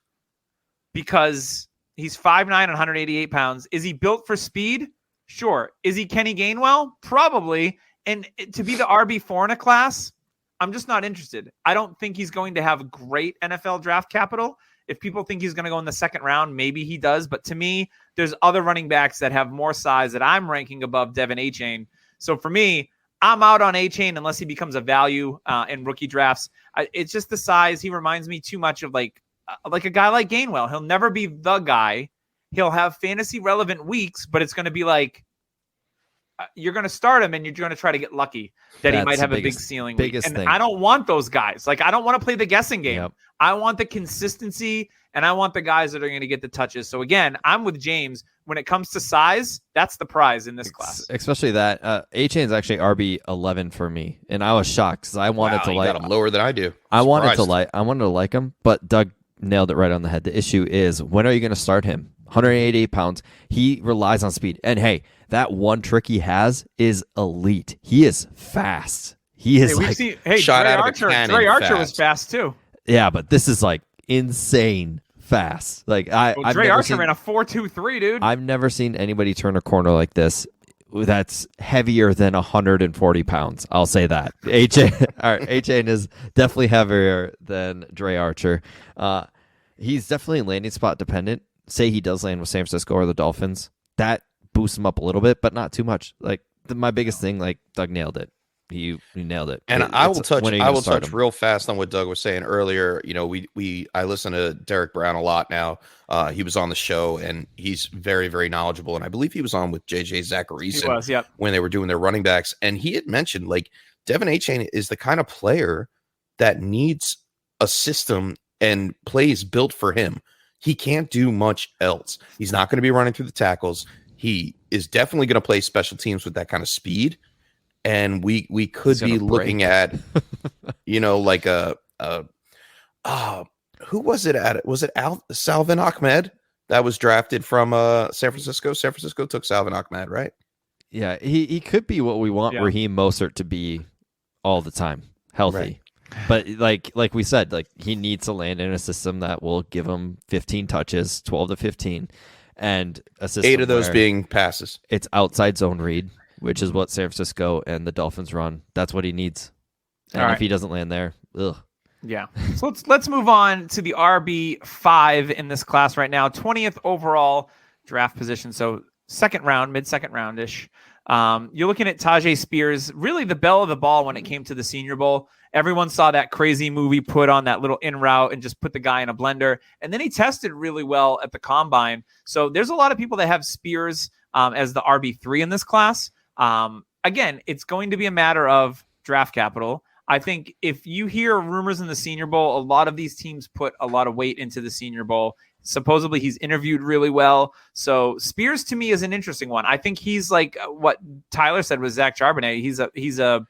because he's 5'9", 188 pounds. Is he built for speed? Sure. Is he Kenny Gainwell? Probably. And to be the RB4 in a class, I'm just not interested. I don't think he's going to have great NFL draft capital. If people think he's going to go in the second round, maybe he does. But to me, there's other running backs that have more size that I'm ranking above Devin Achane. So for me, I'm out on Achane unless he becomes a value in rookie drafts. It's just the size. He reminds me too much of like a guy like Gainwell. He'll never be the guy. He'll have fantasy relevant weeks, but it's going to be like, you're going to start him and you're going to try to get lucky that he might have a big ceiling week. And I don't want those guys. Like, I don't want to play the guessing game. Yep. I want the consistency and I want the guys that are going to get the touches. So again, I'm with James. When it comes to size, that's the prize in this class. Especially that Achane is actually RB11 for me. And I was shocked because I wanted to like him lower than I do. I wanted to like him, but Doug nailed it right on the head. The issue is, when are you going to start him? 188 pounds. He relies on speed. And hey, that one trick he has is elite. He is fast. He is shot out of a cannon. Dre Archer was fast too. Yeah, but this is like insane fast. Like Dre Archer ran a 4.23, dude. I've never seen anybody turn a corner like this that's heavier than 140 pounds. I'll say that. Achane is definitely heavier than Dre Archer. He's definitely landing spot dependent. Say he does land with San Francisco or the Dolphins, that boosts him up a little bit, but not too much. Like my biggest thing, like Doug nailed it. He nailed it. And I will touch real fast on what Doug was saying earlier. You know, I listen to Derek Brown a lot now. He was on the show and he's very, very knowledgeable. And I believe he was on with JJ Zacharyson when they were doing their running backs. And he had mentioned like Devin Achane is the kind of player that needs a system and plays built for him. He can't do much else. He's not going to be running through the tackles. He is definitely going to play special teams with that kind of speed. And we could be looking at, you know, like who was it at? Was it Salvin Ahmed that was drafted from San Francisco? San Francisco took Salvin Ahmed, right? Yeah, he could be what we want Raheem Mostert to be all the time, healthy. Right. But like we said, like he needs to land in a system that will give him 15 touches, 12 to 15, and a system 8 of those being passes. It's outside zone read, which is what San Francisco and the Dolphins run. That's what he needs. And if he doesn't land there, ugh. Yeah. So let's move on to the RB5 in this class right now. 20th overall draft position. So second round, mid-second round-ish. You're looking at Tajay Spears, really the belle of the ball when it came to the Senior Bowl. Everyone saw that crazy movie put on that little in route and just put the guy in a blender. And then he tested really well at the combine. So there's a lot of people that have Spears as the RB3 in this class. Again, it's going to be a matter of draft capital. I think if you hear rumors in the Senior Bowl, a lot of these teams put a lot of weight into the Senior Bowl. Supposedly he's interviewed really well. So Spears to me is an interesting one. I think he's like what Tyler said with Zach Charbonnet. He's a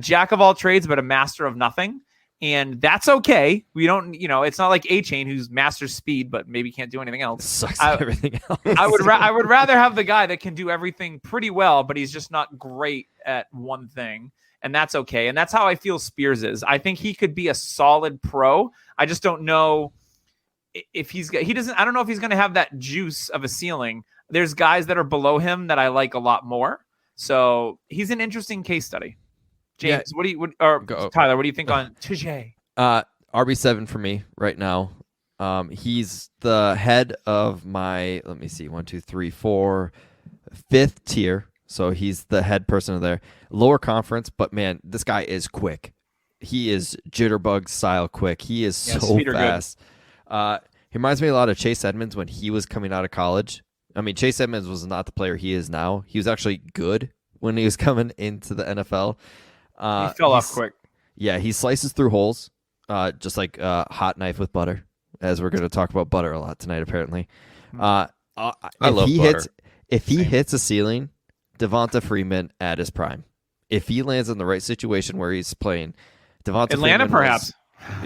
jack of all trades, but a master of nothing. And that's okay. We don't, it's not like Achane who's masters speed, but maybe can't do anything else. Sucks at everything else. I would rather have the guy that can do everything pretty well, but he's just not great at one thing. And that's okay. And that's how I feel Spears is. I think he could be a solid pro. I just don't know if I don't know if he's going to have that juice of a ceiling. There's guys that are below him that I like a lot more. So he's an interesting case study. James, Tyler, what do you think on Tajay? RB7 for me right now. He's the head of my, let me see, 1, 2, 3, 4, 5th tier. So he's the head person of there. Lower conference, but man, this guy is quick. He is jitterbug style quick. He is so fast. He reminds me a lot of Chase Edmonds when he was coming out of college. I mean, Chase Edmonds was not the player he is now. He was actually good when he was coming into the NFL. He fell off quick. Yeah, he slices through holes, just like a hot knife with butter, as we're going to talk about butter a lot tonight, apparently. I love butter. If he hits a ceiling, Devonta Freeman at his prime. If he lands in the right situation where he's playing, Devonta Atlanta, Freeman perhaps.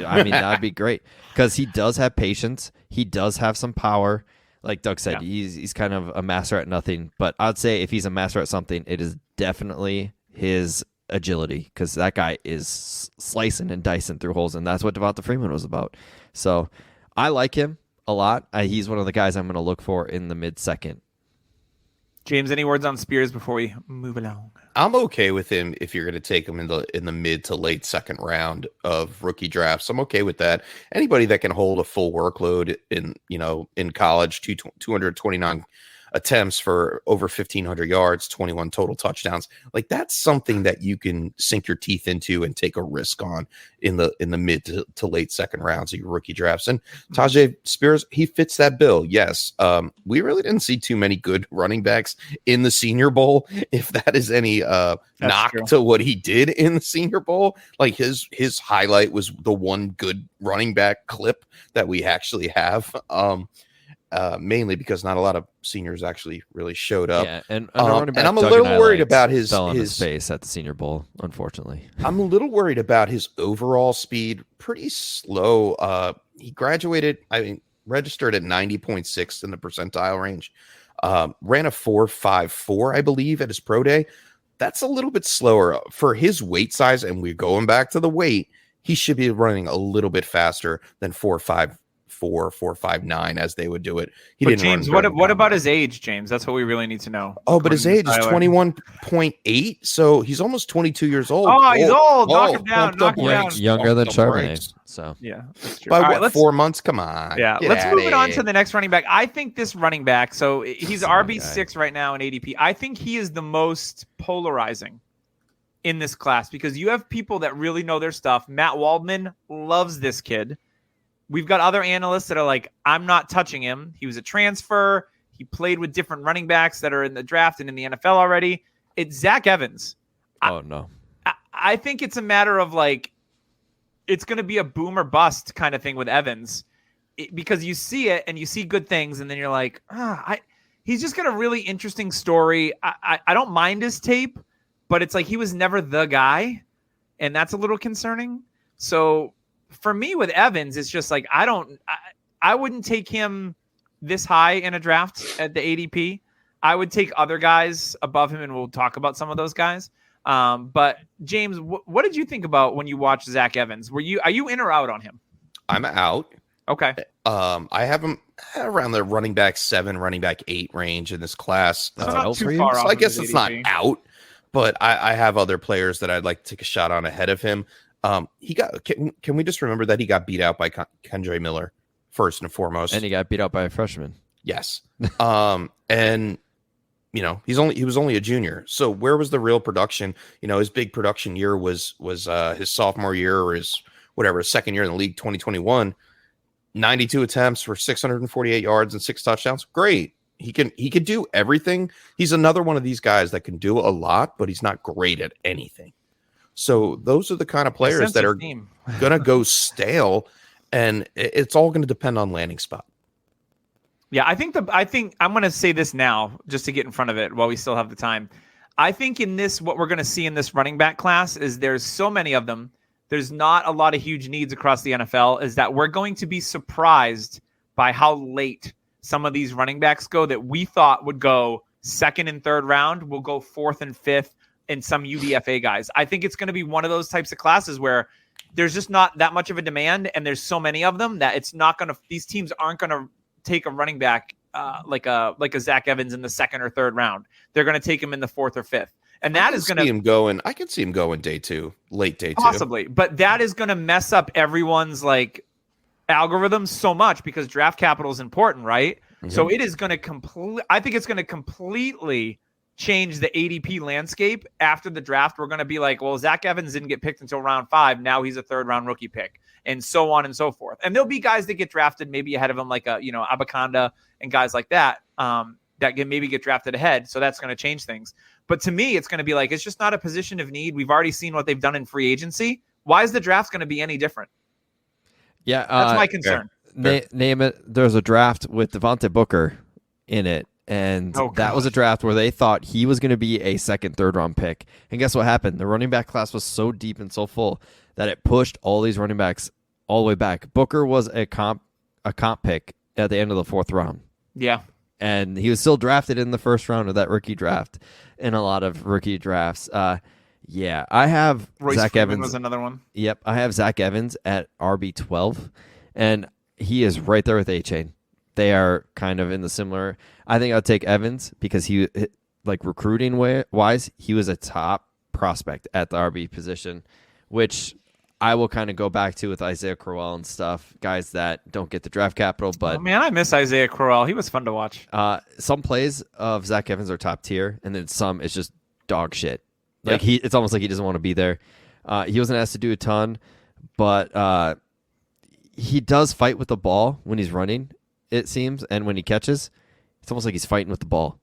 I mean, that'd be great because he does have patience. He does have some power. Like Doug said, he's kind of a master at nothing. But I'd say if he's a master at something, it is definitely his agility, because that guy is slicing and dicing through holes, and that's what Devonta Freeman was about. So I like him a lot. He's one of the guys I'm going to look for in the mid-second. James, any words on Spears before we move along? I'm okay with him if you're going to take him in the mid to late second round of rookie drafts. I'm okay with that. Anybody that can hold a full workload in college, 229 attempts for over 1,500 yards, 21 total touchdowns. Like, that's something that you can sink your teeth into and take a risk on in the mid to late second rounds of your rookie drafts. And Tyjae Spears, he fits that bill. Yes. We really didn't see too many good running backs in the Senior Bowl. If that is any knock to what he did in the Senior Bowl, like his highlight was the one good running back clip that we actually have. Mainly because not a lot of seniors actually really showed up. Yeah, and I'm a little worried about his face at the Senior Bowl, unfortunately. I'm a little worried about his overall speed. Pretty slow. He registered at 90.6 in the percentile range. Ran a 4.54, I believe, at his pro day. That's a little bit slower for his weight size, and we're going back to the weight. He should be running a little bit faster than 4.54, 4.59 as they would do it. James, what about his age, James? That's what we really need to know. Oh, but his age is 21.8, so he's almost 22 years old. Oh, he's old. Knock him down. Younger than Charbonnet. So yeah, that's true. By what, 4 months? Come on. Yeah, let's move it on to the next running back. I think this running back, so he's RB6 right now in ADP. I think he is the most polarizing in this class because you have people that really know their stuff. Matt Waldman loves this kid. We've got other analysts that are like, I'm not touching him. He was a transfer. He played with different running backs that are in the draft and in the NFL already. It's Zach Evans. Oh, no. I think it's a matter of like, it's going to be a boom or bust kind of thing with Evans because you see it and you see good things. And then you're like, he's just got a really interesting story. I don't mind his tape, but it's like he was never the guy. And that's a little concerning. So for me with Evans, it's just like, I wouldn't take him this high in a draft at the ADP. I would take other guys above him, and we'll talk about some of those guys. But James, what did you think about when you watched Zach Evans? Are you in or out on him? I'm out. Okay. I have him around the running back 7, running back 8 range in this class. Not too far off. So I guess it's not ADP. out, but I have other players that I'd like to take a shot on ahead of him. Can we just remember that he got beat out by Kendre Miller first and foremost, and he got beat out by a freshman. Yes. And he was only a junior. So where was the real production? His big production year was his sophomore year or his second year in the league, 2021. 92 attempts for 648 yards and 6 touchdowns. Great. He can do everything. He's another one of these guys that can do a lot, but he's not great at anything. So those are the kind of players that are going to go stale, and it's all going to depend on landing spot. Yeah, I think I'm going to say this now just to get in front of it while we still have the time. I think what we're going to see in this running back class is there's so many of them. There's not a lot of huge needs across the NFL, is that we're going to be surprised by how late some of these running backs go that we thought would go second and third round, will go fourth and fifth, and some UDFA guys. I think it's going to be one of those types of classes where there's just not that much of a demand, and there's so many of them that these teams aren't going to take a running back like a Zach Evans in the second or third round. They're going to take him in the fourth or fifth. And that is going to I can see him going day 2, late day 2. Possibly, but that is going to mess up everyone's like algorithm so much because draft capital is important, right? Mm-hmm. So it is going to I think it's going to completely change the ADP landscape after the draft. We're going to be like, well, Zach Evans didn't get picked until round 5. Now he's a third round rookie pick, and so on and so forth. And there'll be guys that get drafted maybe ahead of him, like Abaconda and guys like that. that maybe get drafted ahead. So that's going to change things. But to me, it's going to be like, it's just not a position of need. We've already seen what they've done in free agency. Why is the draft going to be any different? Yeah. That's my concern. Name it. There's a draft with Devontae Booker in it. And that was a draft where they thought he was going to be a second, third round pick. And guess what happened? The running back class was so deep and so full that it pushed all these running backs all the way back. Booker was a comp pick at the end of the 4th round. Yeah. And he was still drafted in the 1st round of that rookie draft in a lot of rookie drafts. Yeah, I have Royce Zach Freeman Evans. was another one. Yep, I have Zach Evans at RB12, and he is right there with A-Chain. They are kind of in the similar. I think I'll take Evans because he, like recruiting wise, he was a top prospect at the RB position, which I will kind of go back to with Isaiah Crowell and stuff, guys that don't get the draft capital. But man, I miss Isaiah Crowell. He was fun to watch. Some plays of Zach Evans are top tier, and then some it's just dog shit. Like it's almost like he doesn't want to be there. He wasn't asked to do a ton, but he does fight with the ball when he's running, it seems, and when he catches, it's almost like he's fighting with the ball.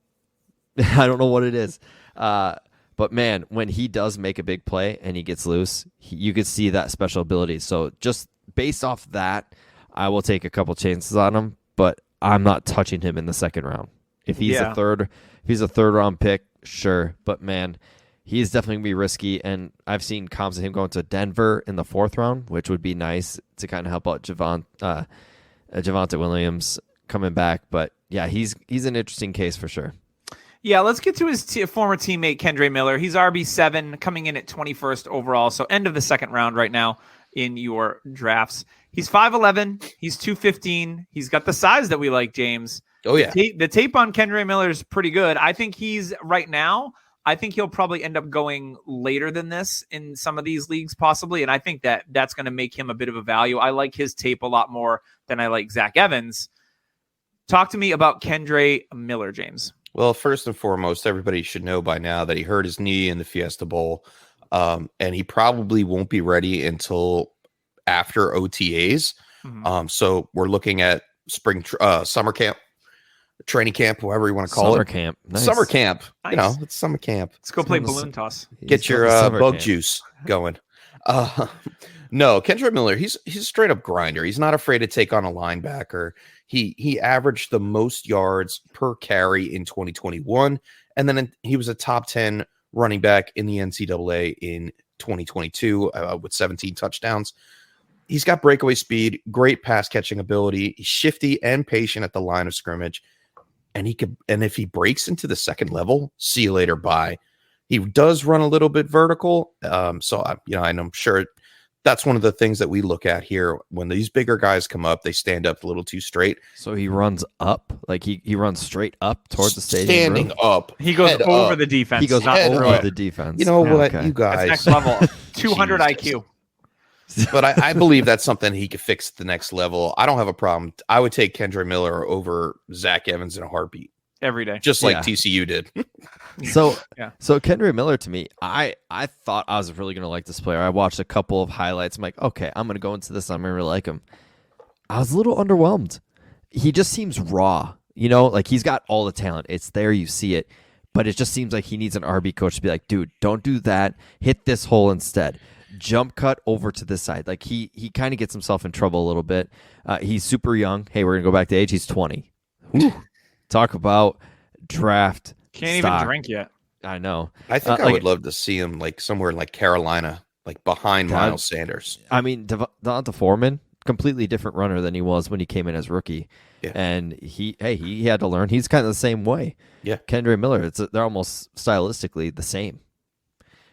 I don't know what it is. But man, when he does make a big play and he gets loose, you could see that special ability. So just based off that, I will take a couple chances on him, but I'm not touching him in the 2nd round. If he's a third round pick, sure. But man, he's definitely gonna be risky. And I've seen comps of him going to Denver in the 4th round, which would be nice to kind of help out Javonte Williams coming back. But yeah, he's an interesting case for sure. Yeah, let's get to his former teammate, Kendre Miller. He's RB7, coming in at 21st overall, so end of the 2nd round right now in your drafts. He's 5'11", he's 215. He's got the size that we like, James. Oh, yeah. The tape on Kendre Miller is pretty good. I think I think he'll probably end up going later than this in some of these leagues possibly, and I think that's going to make him a bit of a value. I like his tape a lot more than I like Zach Evans. Talk to me about Kendre Miller, James. Well, first and foremost, everybody should know by now that he hurt his knee in the Fiesta Bowl, and he probably won't be ready until after OTAs. Mm-hmm. So we're looking at summer camp, training camp, whatever you want to call summer it. Camp. Nice. Summer camp. Nice. You know, it's summer camp. Let's go play balloon toss. Get your bug juice going. No, Kendre Miller, he's a straight up grinder. He's not afraid to take on a linebacker. He averaged the most yards per carry in 2021, and then he was a top 10 running back in the NCAA in 2022 with 17 touchdowns. He's got breakaway speed, great pass catching ability. He's shifty and patient at the line of scrimmage, and if he breaks into the 2nd level, see you later. Bye. He does run a little bit vertical, so I'm sure. That's one of the things that we look at here. When these bigger guys come up, they stand up a little too straight. So he runs up, like he runs straight up towards the stadium. Standing up. He goes over the defense. He goes over the defense. You know what, you guys? That's next level. 200 IQ. But I believe that's something he could fix at the next level. I don't have a problem. I would take Kendre Miller over Zach Evans in a heartbeat. Every day. Just like TCU did. So Kendre Miller, to me, I thought I was really going to like this player. I watched a couple of highlights. I'm like, okay, I'm going to go into this. I'm going to really like him. I was a little underwhelmed. He just seems raw. Like he's got all the talent. It's there. You see it. But it just seems like he needs an RB coach to be like, dude, don't do that. Hit this hole instead. Jump cut over to this side. Like he kind of gets himself in trouble a little bit. He's super young. Hey, we're going to go back to age. He's 20. Talk about draft Can't stock. even drink yet. I know. I think I would love to see him like somewhere in like Carolina, like behind Miles Sanders. I mean, Devonta Foreman, completely different runner than he was when he came in as rookie. Yeah. And he had to learn. He's kind of the same way. Yeah. Kendre Miller, they're almost stylistically the same.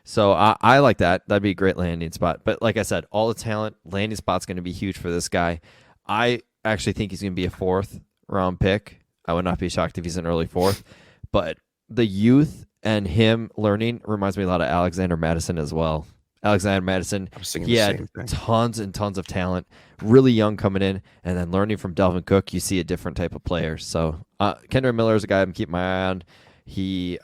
So I like that. That'd be a great landing spot. But like I said, all the talent, landing spot's going to be huge for this guy. I actually think he's going to be a 4th round pick. I would not be shocked if he's an early 4th. But the youth and him learning reminds me a lot of Alexander Madison as well. Alexander Madison, he had tons and tons of talent, really young coming in, and then learning from Dalvin Cook, you see a different type of player. So Kendre Miller is a guy I'm keeping my eye on.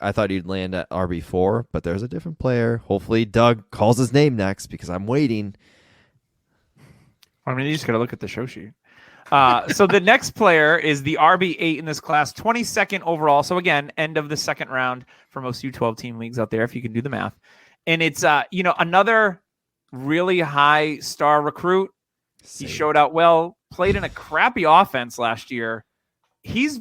I thought he'd land at RB4, but there's a different player. Hopefully Doug calls his name next because I'm waiting. I mean, you just got to look at the show sheet. So the next player is the RB8 in this class, 22nd overall. So again, end of the second round for most U12 team leagues out there, if you can do the math. And it's another really high star recruit. He showed out well, played in a crappy offense last year. He's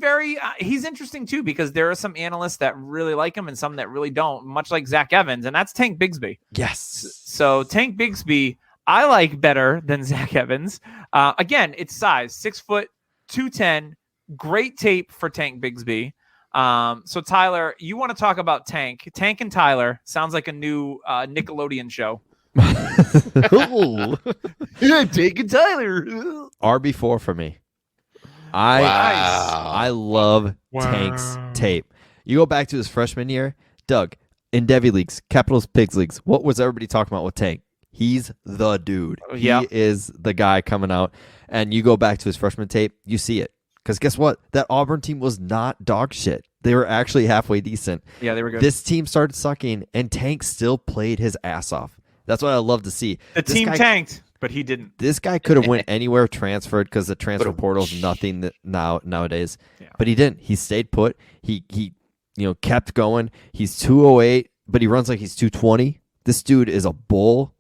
he's interesting too, because there are some analysts that really like him and some that really don't, much like Zach Evans, and that's Tank Bigsby. Yes. So Tank Bigsby, I like better than Zach Evans. Again, it's size, 6 foot, 210, great tape for Tank Bigsby. So Tyler, you want to talk about Tank and Tyler? Sounds like a new Nickelodeon show. Yeah, Tank and Tyler. RB4 for me. I love Tank's tape. You go back to his freshman year, Doug, in Devy Leagues, Capitals Pigs Leagues, what was everybody talking about with Tank? He's the dude. Yeah. He is the guy coming out. And you go back to his freshman tape, you see it. Because guess what? That Auburn team was not dog shit. They were actually halfway decent. Yeah, they were good. This team started sucking, and Tank still played his ass off. That's what I love to see. The team tanked, but he didn't. This guy could have went anywhere, transferred, because the transfer portal's nothing nowadays. Yeah. But he didn't. He stayed put. He kept going. He's 208, but he runs like he's 220. This dude is a bull.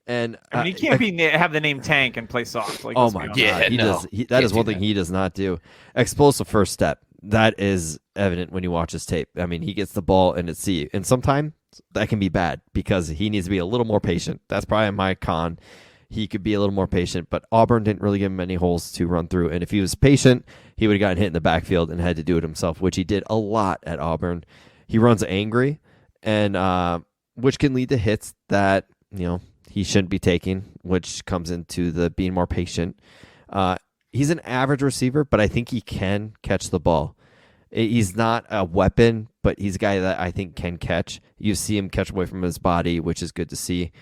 And I mean, he can't have the name Tank and play soft. Like, oh my god, that is one thing he does not do. Explosive first step. That is evident when you watch his tape. I mean, he gets the ball and it's see, and sometimes that can be bad because he needs to be a little more patient. That's probably my con. He could be a little more patient, but Auburn didn't really give him any holes to run through. And if he was patient, he would have gotten hit in the backfield and had to do it himself, which he did a lot at Auburn. He runs angry, and which can lead to hits that he shouldn't be taking, which comes into the being more patient. He's an average receiver, but I think he can catch the ball. He's not a weapon, but he's a guy that I think can catch. You see him catch away from his body, which is good to see.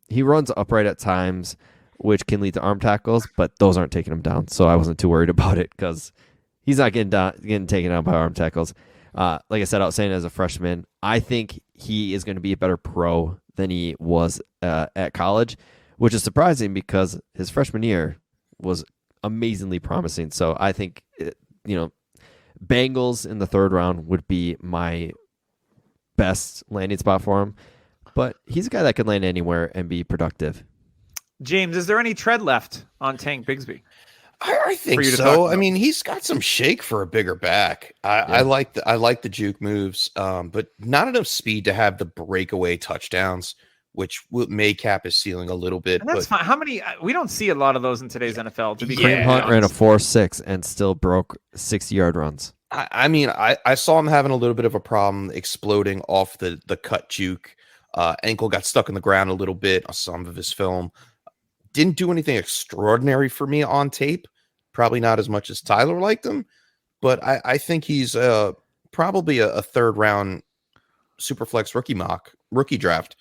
He runs upright at times, which can lead to arm tackles, but those aren't taking him down. So I wasn't too worried about it because he's not getting taken down by arm tackles. Like I said, I was saying as a freshman, I think he is going to be a better pro than he was at college, which is surprising because his freshman year was amazingly promising. So I think, Bengals in the third round would be my best landing spot for him. But he's a guy that can land anywhere and be productive. James, is there any tread left on Tank Bigsby? I think so. I mean, he's got some shake for a bigger back. I like the juke moves, but not enough speed to have the breakaway touchdowns, which may cap his ceiling a little bit. And that's fine. How many? We don't see a lot of those in today's NFL. To be Kareem Hunt ran a 4.6 and still broke 60-yard runs. I mean, I saw him having a little bit of a problem exploding off the cut juke. Ankle got stuck in the ground a little bit on some of his film. Didn't do anything extraordinary for me on tape. Probably not as much as Tyler liked him, but I think he's probably a third round Superflex rookie draft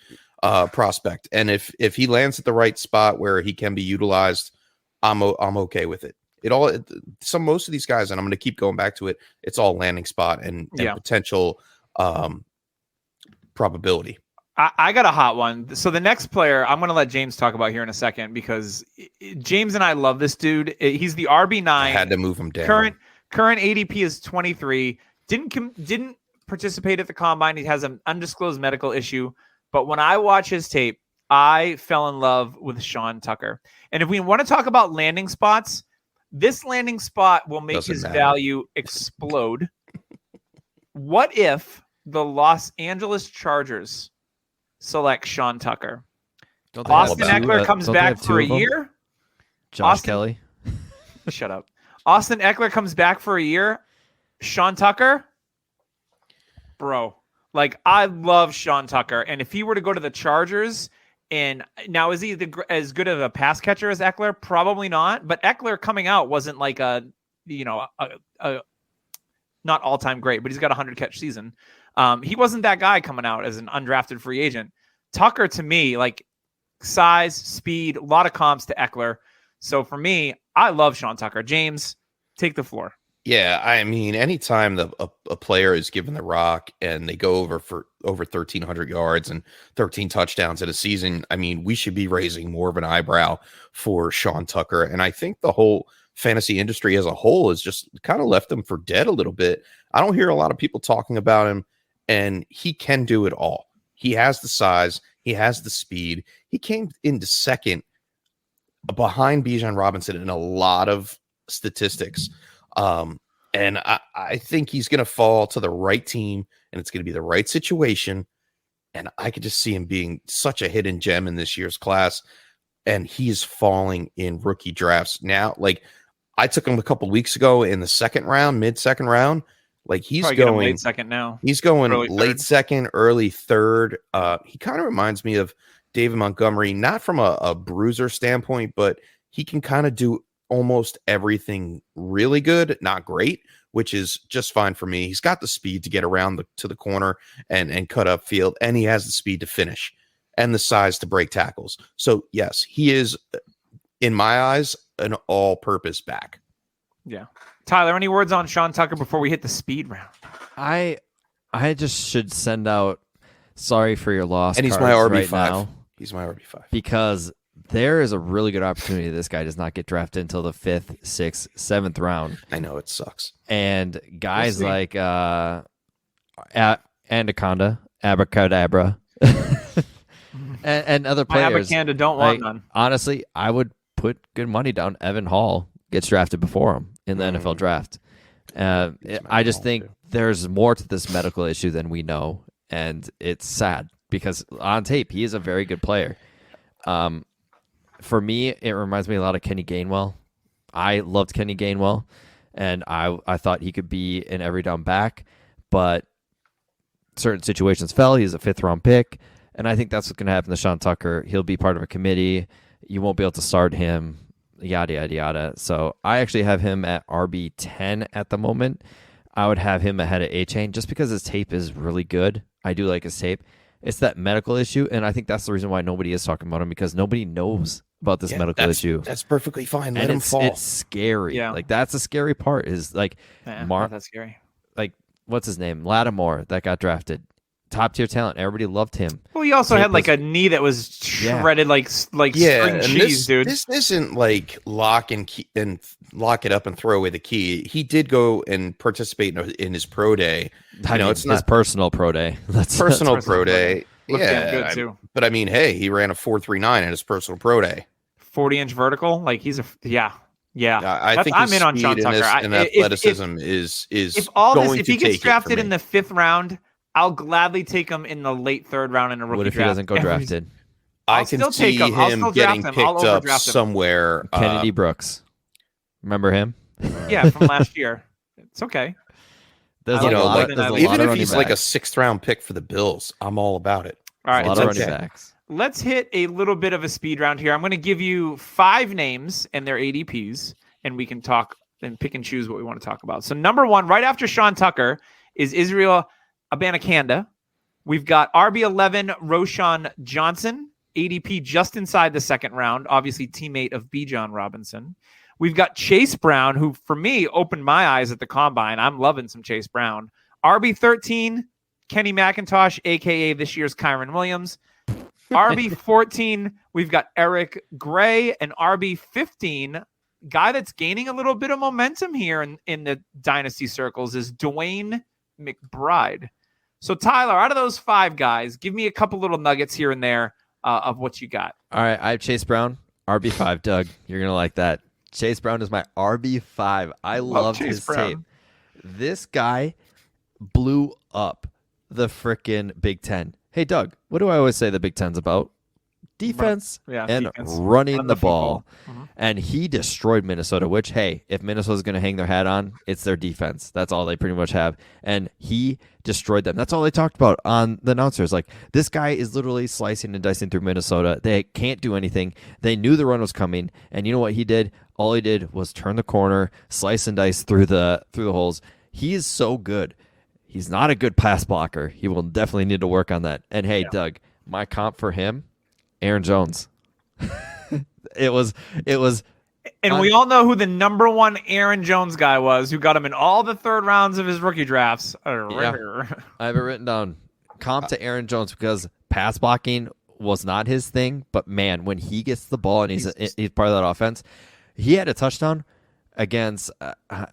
prospect. And if he lands at the right spot where he can be utilized, I'm okay with it. Most of these guys, and I'm going to keep going back to it, it's all landing spot and potential probability. I got a hot one. So the next player I'm going to let James talk about here in a second because James and I love this dude. He's the RB9. I had to move him down. Current ADP is 23. Didn't participate at the combine. He has an undisclosed medical issue. But when I watch his tape, I fell in love with Sean Tucker. And if we want to talk about landing spots, this landing spot will make his value explode. What if the Los Angeles Chargers select Sean Tucker? Austin Eckler comes back for a year. Kelly. Shut up. Austin Eckler comes back for a year. Sean Tucker, bro. Like, I love Sean Tucker. And if he were to go to the Chargers, and now is he as good of a pass catcher as Eckler? Probably not. But Eckler coming out wasn't like a not all-time great, but he's got a 100-catch season. He wasn't that guy coming out as an undrafted free agent. Tucker, to me, like size, speed, a lot of comps to Eckler. So for me, I love Sean Tucker. James, take the floor. Yeah, I mean, anytime a player is given the rock and they go over for over 1,300 yards and 13 touchdowns in a season, I mean, we should be raising more of an eyebrow for Sean Tucker. And I think the whole fantasy industry as a whole has just kind of left him for dead a little bit. I don't hear a lot of people talking about him, and he can do it all. He has the size, he has the speed. He came into second behind Bijan Robinson in a lot of statistics. And I think he's going to fall to the right team, and it's going to be the right situation. And I could just see him being such a hidden gem in this year's class. And he's falling in rookie drafts now. Like, I took him a couple weeks ago in the second round, mid-second round. Like, he's Probably going late second now. He's going late third. Second, early third. He kind of reminds me of David Montgomery, not from a bruiser standpoint, but he can kind of do almost everything really good, not great, which is just fine for me. He's got the speed to get around to the corner and cut up field, and he has the speed to finish and the size to break tackles. So, yes, he is, in my eyes, an all-purpose back. Yeah. Tyler, any words on Sean Tucker before we hit the speed round? I just should send out sorry for your loss. And he's my cards RB5. right now, He's my RB5. because there is a really good opportunity this guy does not get drafted until the 5th, 6th, 7th round. I know it sucks. And guys We'll see. like Anaconda, Abracadabra, and other My players. Abacanda don't want like, none. honestly, I would put good money down. Evan Hall gets drafted before him in the NFL draft. I just think there's more to this medical issue than we know, and it's sad because on tape he is a very good player. For me, it reminds me a lot of Kenny Gainwell. I loved Kenny Gainwell, and I thought he could be an every down back, but certain situations fell. He's a 5th-round pick, and I think that's what's going to happen to Sean Tucker. He'll be part of a committee. You won't be able to start him, yada, yada, yada. So I actually have him at RB10 at the moment. I would have him ahead of A-Chain just because his tape is really good. I do like his tape. It's that medical issue, and I think that's the reason why nobody is talking about him, because nobody knows about this medical issue. That's perfectly fine. Let and him fall. It's scary. Yeah. Like, that's the scary part is, like, Not that scary. like, what's his name? Lattimore that got drafted. Top-tier talent. Everybody loved him. Well, he also Tape had like was- a knee that was shredded like string and cheese, dude. This isn't like lock it up and throw away the key. He did go and participate in his pro day. I mean, it's his not personal pro day. That's personal personal pro pro day. Looked damn Yeah, good too. but I mean, hey, he ran a 4.39 in his personal pro day. 40-inch vertical. Like he's yeah. I think I'm his in on Sean speed and Tucker. and athleticism is If going if to he gets take it drafted for in me. the 5th round, I'll gladly take him in the late 3rd round in a rookie What if he draft. doesn't go drafted? I I'll can still see take him. I'll him still getting draft him. I'll picked up overdraft him. somewhere. Kennedy Brooks. Remember him? Yeah, from last year. It's okay. There's I a like lot, him. there's a lot even of if running he's like a backs. 6th-round pick for the Bills, I'm all about it. All right, a lot of let's, running backs. let's hit a little bit of a speed round here. I'm going to give you 5 names and their ADPs, and we can talk and pick and choose what we want to talk about. So number 1, right after Sean Tucker, is Israel Abanikanda. We've got RB11 Roshan Johnson, ADP just inside the 2nd round, obviously teammate of Bijan Robinson. We've got Chase Brown, who for me opened my eyes at the combine. I'm loving some Chase Brown. RB13, Kenny McIntosh, aka this year's Kyron Williams. RB14, we've got Eric Gray, and RB15, guy that's gaining a little bit of momentum here in the dynasty circles, is Dwayne McBride. So Tyler, out of those 5 guys, give me a couple little nuggets here and there of what you got. All right, I have Chase Brown, RB5. Doug, you're going to like that. Chase Brown is my RB5. I love Chase his Brown. tape. This guy blew up the frickin' Big Ten. Hey, Doug, what do I always say the Big Ten's about? Defense Yeah, and defense. running Run the the ball. football. Mhm. And he destroyed Minnesota, which, hey, if Minnesota's going to hang their hat on, it's their defense. That's all they pretty much have. And he destroyed them. That's all they talked about on the announcers. Like, this guy is literally slicing and dicing through Minnesota. They can't do anything. They knew the run was coming. And you know what he did? All he did was turn the corner, slice and dice through the holes. He is so good. He's not a good pass blocker. He will definitely need to work on that. And hey, Doug, my comp for him, Aaron Jones. It was And we all know who the number one Aaron Jones guy was, who got him in all the third rounds of his rookie drafts. Yeah. I have it written down. Comp to Aaron Jones because pass blocking was not his thing, but man, when he gets the ball and he's part of that offense, he had a touchdown against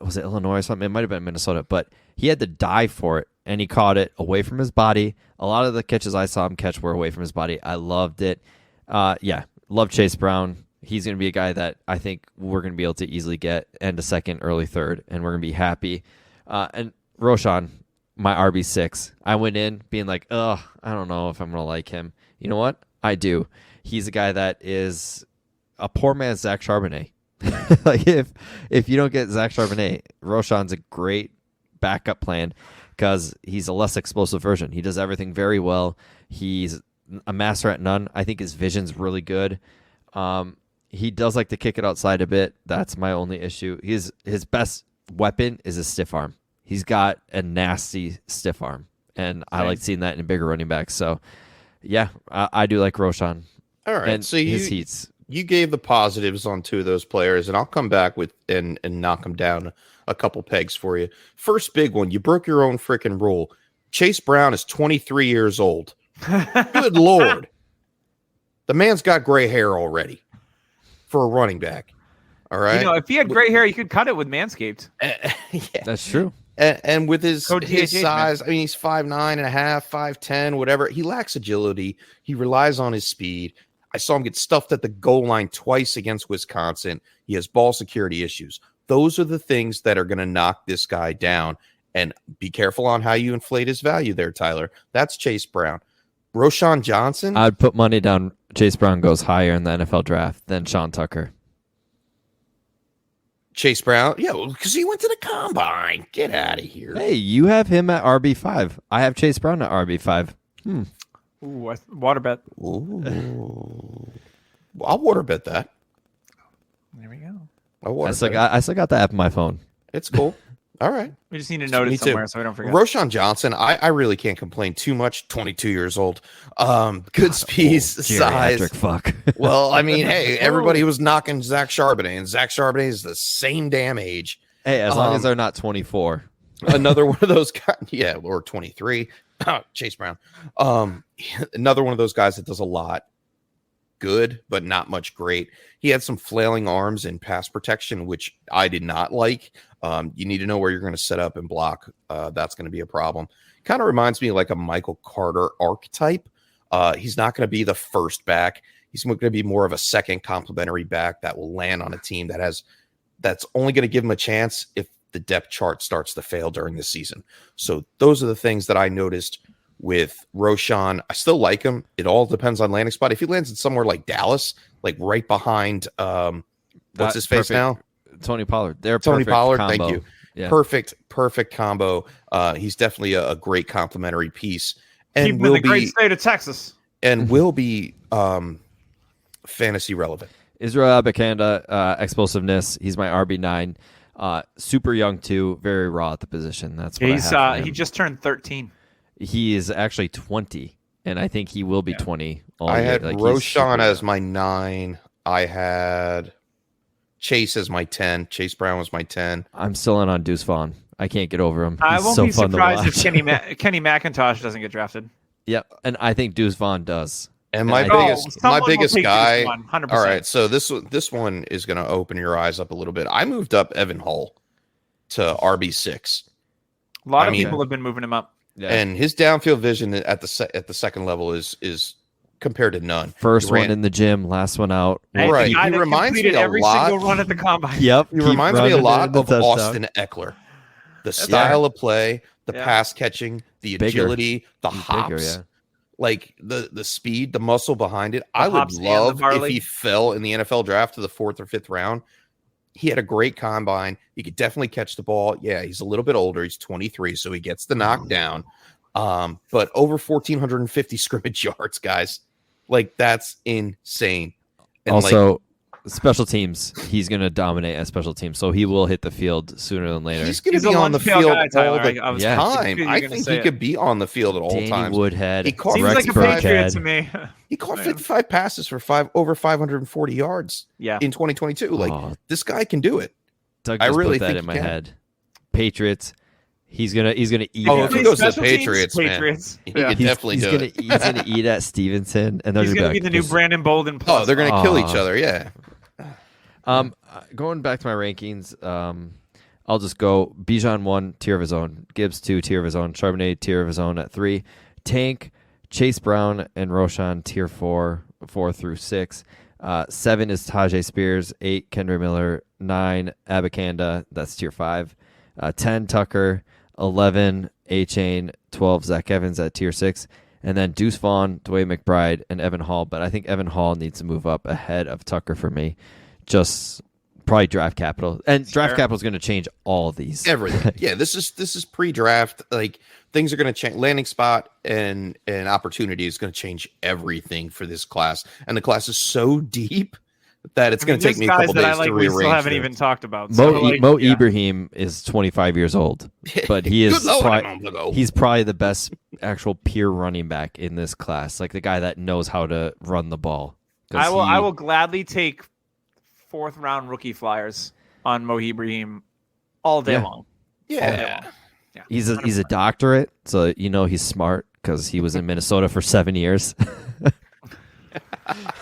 was it Illinois or something? It might have been Minnesota, but he had to dive for it and he caught it away from his body. A lot of the catches I saw him catch were away from his body. I loved it. Love Chase Brown. He's going to be a guy that I think we're going to be able to easily get end of second, early third, and we're going to be happy. And Roshan, my RB6. I went in being like, I don't know if I'm going to like him. You know what? I do. He's a guy that is a poor man's Zach Charbonnet. Like if you don't get Zach Charbonnet, Roshan's a great backup plan because he's a less explosive version. He does everything very well. He's a master at none. I think his vision's really good. He does like to kick it outside a bit. That's my only issue. His best weapon is his stiff arm. He's got a nasty stiff arm, and I like seeing that in bigger running backs. So, yeah, I do like Roshan. All right, and so his heats. You gave the positives on two of those players, and I'll come back with and knock them down a couple pegs for you. First big one, you broke your own freaking rule. Chase Brown is 23 years old. Good Lord. The man's got gray hair already for a running back. All right. If he had gray hair, he could cut it with Manscaped. Yeah. That's true. And with his size, I mean, he's 5'9.5", 5'10", whatever. He lacks agility. He relies on his speed. I saw him get stuffed at the goal line twice against Wisconsin. He has ball security issues. Those are the things that are going to knock this guy down. And be careful on how you inflate his value there, Tyler. That's Chase Brown. Roshan Johnson? I'd put money down Chase Brown goes higher in the NFL draft than Sean Tucker. Chase Brown? Yeah, because he went to the combine. Get out of here. Hey, you have him at RB5. I have Chase Brown at RB5. Ooh, water bet. Ooh. I'll water bet that. There we go. I still got the app on my phone. It's cool. All right. We just need to note it somewhere so we don't forget. Roshan Johnson, I really can't complain too much. 22 years old. Good speed, size. Fuck. Well, I mean, hey, everybody was knocking Zach Charbonnet, and Zach Charbonnet is the same damn age. Hey, as long as they're not 24. Another one of those guys, yeah, or 23. Chase Brown. Another one of those guys that does a lot. Good, but not much great. He had some flailing arms and pass protection, which I did not like. You need to know where you're going to set up and block. That's going to be a problem. Kind of reminds me like a Michael Carter archetype. He's not going to be the first back. He's going to be more of a second complementary back that will land on a team that's only going to give him a chance if the depth chart starts to fail during the season. So those are the things that I noticed with Roshan. I still like him. It all depends on landing spot. If he lands in somewhere like Dallas, like right behind what's his face now? Tony Pollard. Tony Pollard, combo. thank you. Yeah. Perfect combo. He's definitely a great complementary piece. And Keep him in the great state of Texas. And will be fantasy relevant. Israel Abakanda, explosiveness. He's my RB9. Super young too, very raw at the position. That's what he just turned 13. He is actually 20, and I think he will be 20. I had Roshan as my 9. I had Chase as my 10. Chase Brown was my 10. I'm still in on Deuce Vaughn. I can't get over him. I won't be surprised if Kenny McIntosh doesn't get drafted. Yep, and I think Deuce Vaughn does. And my biggest guy. 100%. All right, so this one is going to open your eyes up a little bit. I moved up Evan Hull to RB6. A lot of people have been moving him up. Yeah. And his downfield vision at the second level is compared to none. First one in the gym, last one out. Right. He reminds me a lot. Single run at the combine. Yep. He reminds me a lot of Austin Eckler. The style of play, the pass catching, the agility, the hops. Bigger, like the speed, the muscle behind it. I would love if he fell in the NFL draft to the 4th or 5th round. He had a great combine. He could definitely catch the ball. Yeah, he's a little bit older. He's 23, so he gets the knockdown. But over 1,450 scrimmage yards, guys. Like, that's insane. And also, special teams, he's going to dominate as special teams, so he will hit the field sooner than later. He's going to be on the field guy, Tyler. all the time. I think he could be on the field at all Danny times. Woodhead. He caught Seems Rex like a Patriot to me. He caught 55 passes for over 540 yards in 2022. Like, this guy can do it. Doug I just really put that think in he my can. head. Patriots. He's gonna eat. Oh, it. if he goes to the Patriots, Patriots. man, he could definitely do it. He's gonna eat at Stevenson, and they're He's gonna be the new Brandon Bolden. Plus. Oh, they're gonna kill each other. Yeah. Going back to my rankings, I'll just go Bijan 1, tier of his own. Gibbs 2, tier of his own. Charbonnet, tier of his own at 3. Tank, Chase Brown, and Roshan, tier 4 through 6. 7 is Tajay Spears. 8, Kendra Miller. 9, Abakanda. That's tier 5. 10, Tucker. 11, A-Chain. 12, Zach Evans at tier 6. And then Deuce Vaughn, Dwayne McBride, and Evan Hall. But I think Evan Hall needs to move up ahead of Tucker for me. Just probably draft capital. And draft capital is going to change all of these. Everything. Yeah, this is pre-draft. Like, things are going to change. Landing spot and opportunity is going to change everything for this class. And the class is so deep that it's going to take me a couple days to rearrange. We still haven't even talked about. Mo Ibrahim is 25 years old, but he is he's probably the best actual pure running back in this class. Like the guy that knows how to run the ball. I will gladly take 4th round rookie flyers on Mo Ibrahim all day long. Yeah. He's a doctorate, so he's smart because he was in Minnesota for 7 years.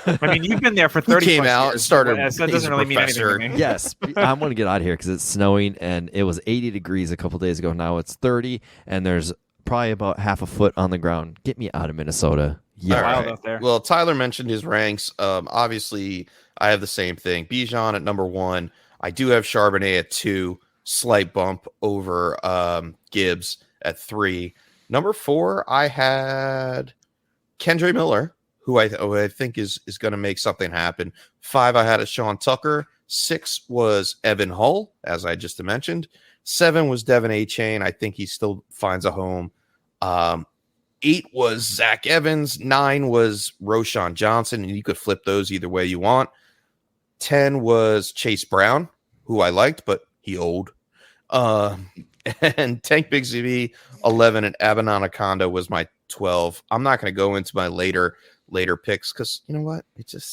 I mean, you've been there for 30 He came out and started. So that doesn't really mean anything to me. Yes, I'm going to get out of here because it's snowing and it was 80 degrees a couple days ago. Now it's 30 and there's probably about half a foot on the ground. Get me out of Minnesota. Yeah. All right. Well, Tyler mentioned his ranks. Obviously, I have the same thing. Bijan at number 1. I do have Charbonnet at 2. Slight bump over Gibbs at 3. Number 4, I had Kendre Miller, who I think is going to make something happen. 5, I had a Sean Tucker. 6 was Evan Hull, as I just mentioned. 7 was Devin A-Chain. I think he still finds a home. 8 was Zach Evans. 9 was Roshan Johnson, and you could flip those either way you want. 10 was Chase Brown, who I liked, but he old. And Tank Bigsby, 11, and Anaconda was my 12. I'm not going to go into my later picks because you know what?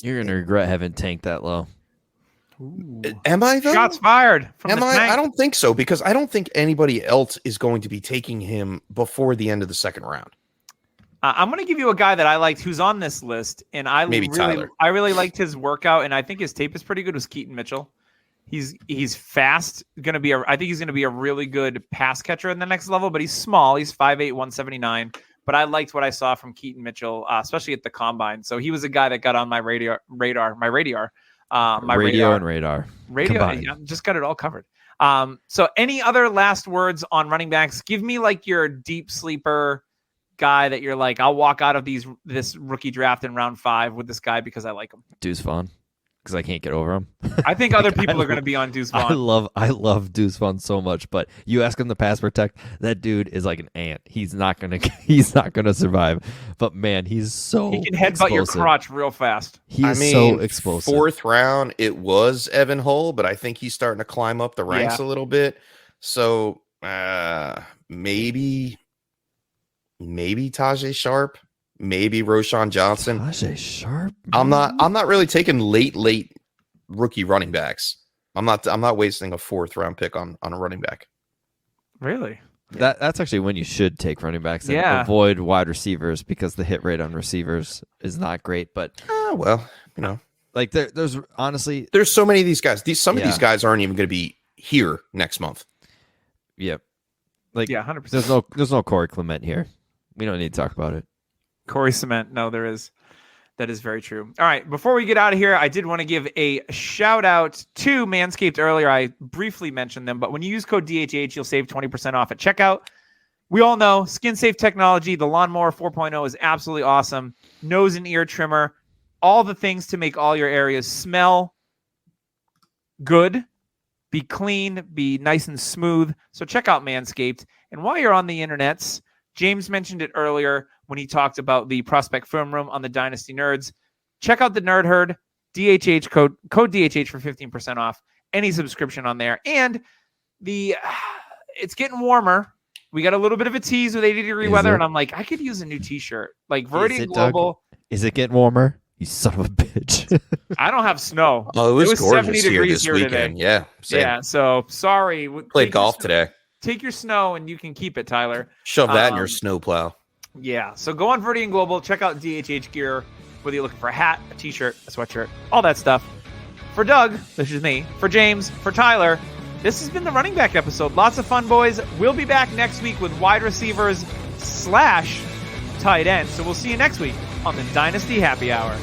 You're going to regret having Tank that low. Ooh. Am I though? Shots fired. From I don't think so because I don't think anybody else is going to be taking him before the end of the second round. I'm going to give you a guy that I liked who's on this list, and Tyler. I really liked his workout, and I think his tape is pretty good. Was Keaton Mitchell? He's fast. I think he's going to be a really good pass catcher in the next level, but he's small. He's 5'8", 179. But I liked what I saw from Keaton Mitchell, especially at the combine. So he was a guy that got on my radar. Just got it all covered. So any other last words on running backs? Give me like your deep sleeper guy that you're like, I'll walk out of this rookie draft in round 5 with this guy because I like him. Deuce Vaughn. Because I can't get over him. I think other people are going to be on Deuce Vaughn. I love Deuce Vaughn so much, but you ask him to pass protect, that dude is like an ant. He's not gonna survive. But man, he's so he can headbutt your crotch real fast. He's so explosive. 4th round, it was Evan Hull, but I think he's starting to climb up the ranks a little bit. So maybe Tajay Sharp. Maybe Roshan Johnson. Tajay Sharp. I'm not really taking late rookie running backs. I'm not wasting a 4th round pick on a running back. Really? That's actually when you should take running backs and avoid wide receivers because the hit rate on receivers is not great. But like there's honestly there's so many of these guys. Some of these guys aren't even going to be here next month. Yep. Like 100%. There's no Corey Clement here. We don't need to talk about it. Corey Cement. No, there is. That is very true. All right. Before we get out of here, I did want to give a shout out to Manscaped earlier. I briefly mentioned them, but when you use code DHH, you'll save 20% off at checkout. We all know skin safe technology. The Lawnmower 4.0 is absolutely awesome. Nose and ear trimmer, all the things to make all your areas smell good, be clean, be nice and smooth. So check out Manscaped. And while you're on the internets, James mentioned it earlier when he talked about the Prospect Film Room on the Dynasty Nerds. Check out the Nerd Herd. DHH code DHH for 15% off any subscription on there. And it's getting warmer. We got a little bit of a tease with 80-degree weather, and I'm like, I could use a new t-shirt. Like Viridian Global. Is it getting warmer? You son of a bitch. I don't have snow. Oh, it was gorgeous 70 degrees here this weekend. today. Yeah. Same. Yeah. So sorry. Played golf today. Take your snow and you can keep it, Tyler. Shove that in your snowplow. Yeah. So go on Viridian Global. Check out DHH gear, whether you're looking for a hat, a t-shirt, a sweatshirt, all that stuff. For Doug, this is me. For James, for Tyler, this has been the running back episode. Lots of fun, boys. We'll be back next week with wide receivers / tight ends. So we'll see you next week on the Dynasty Happy Hour.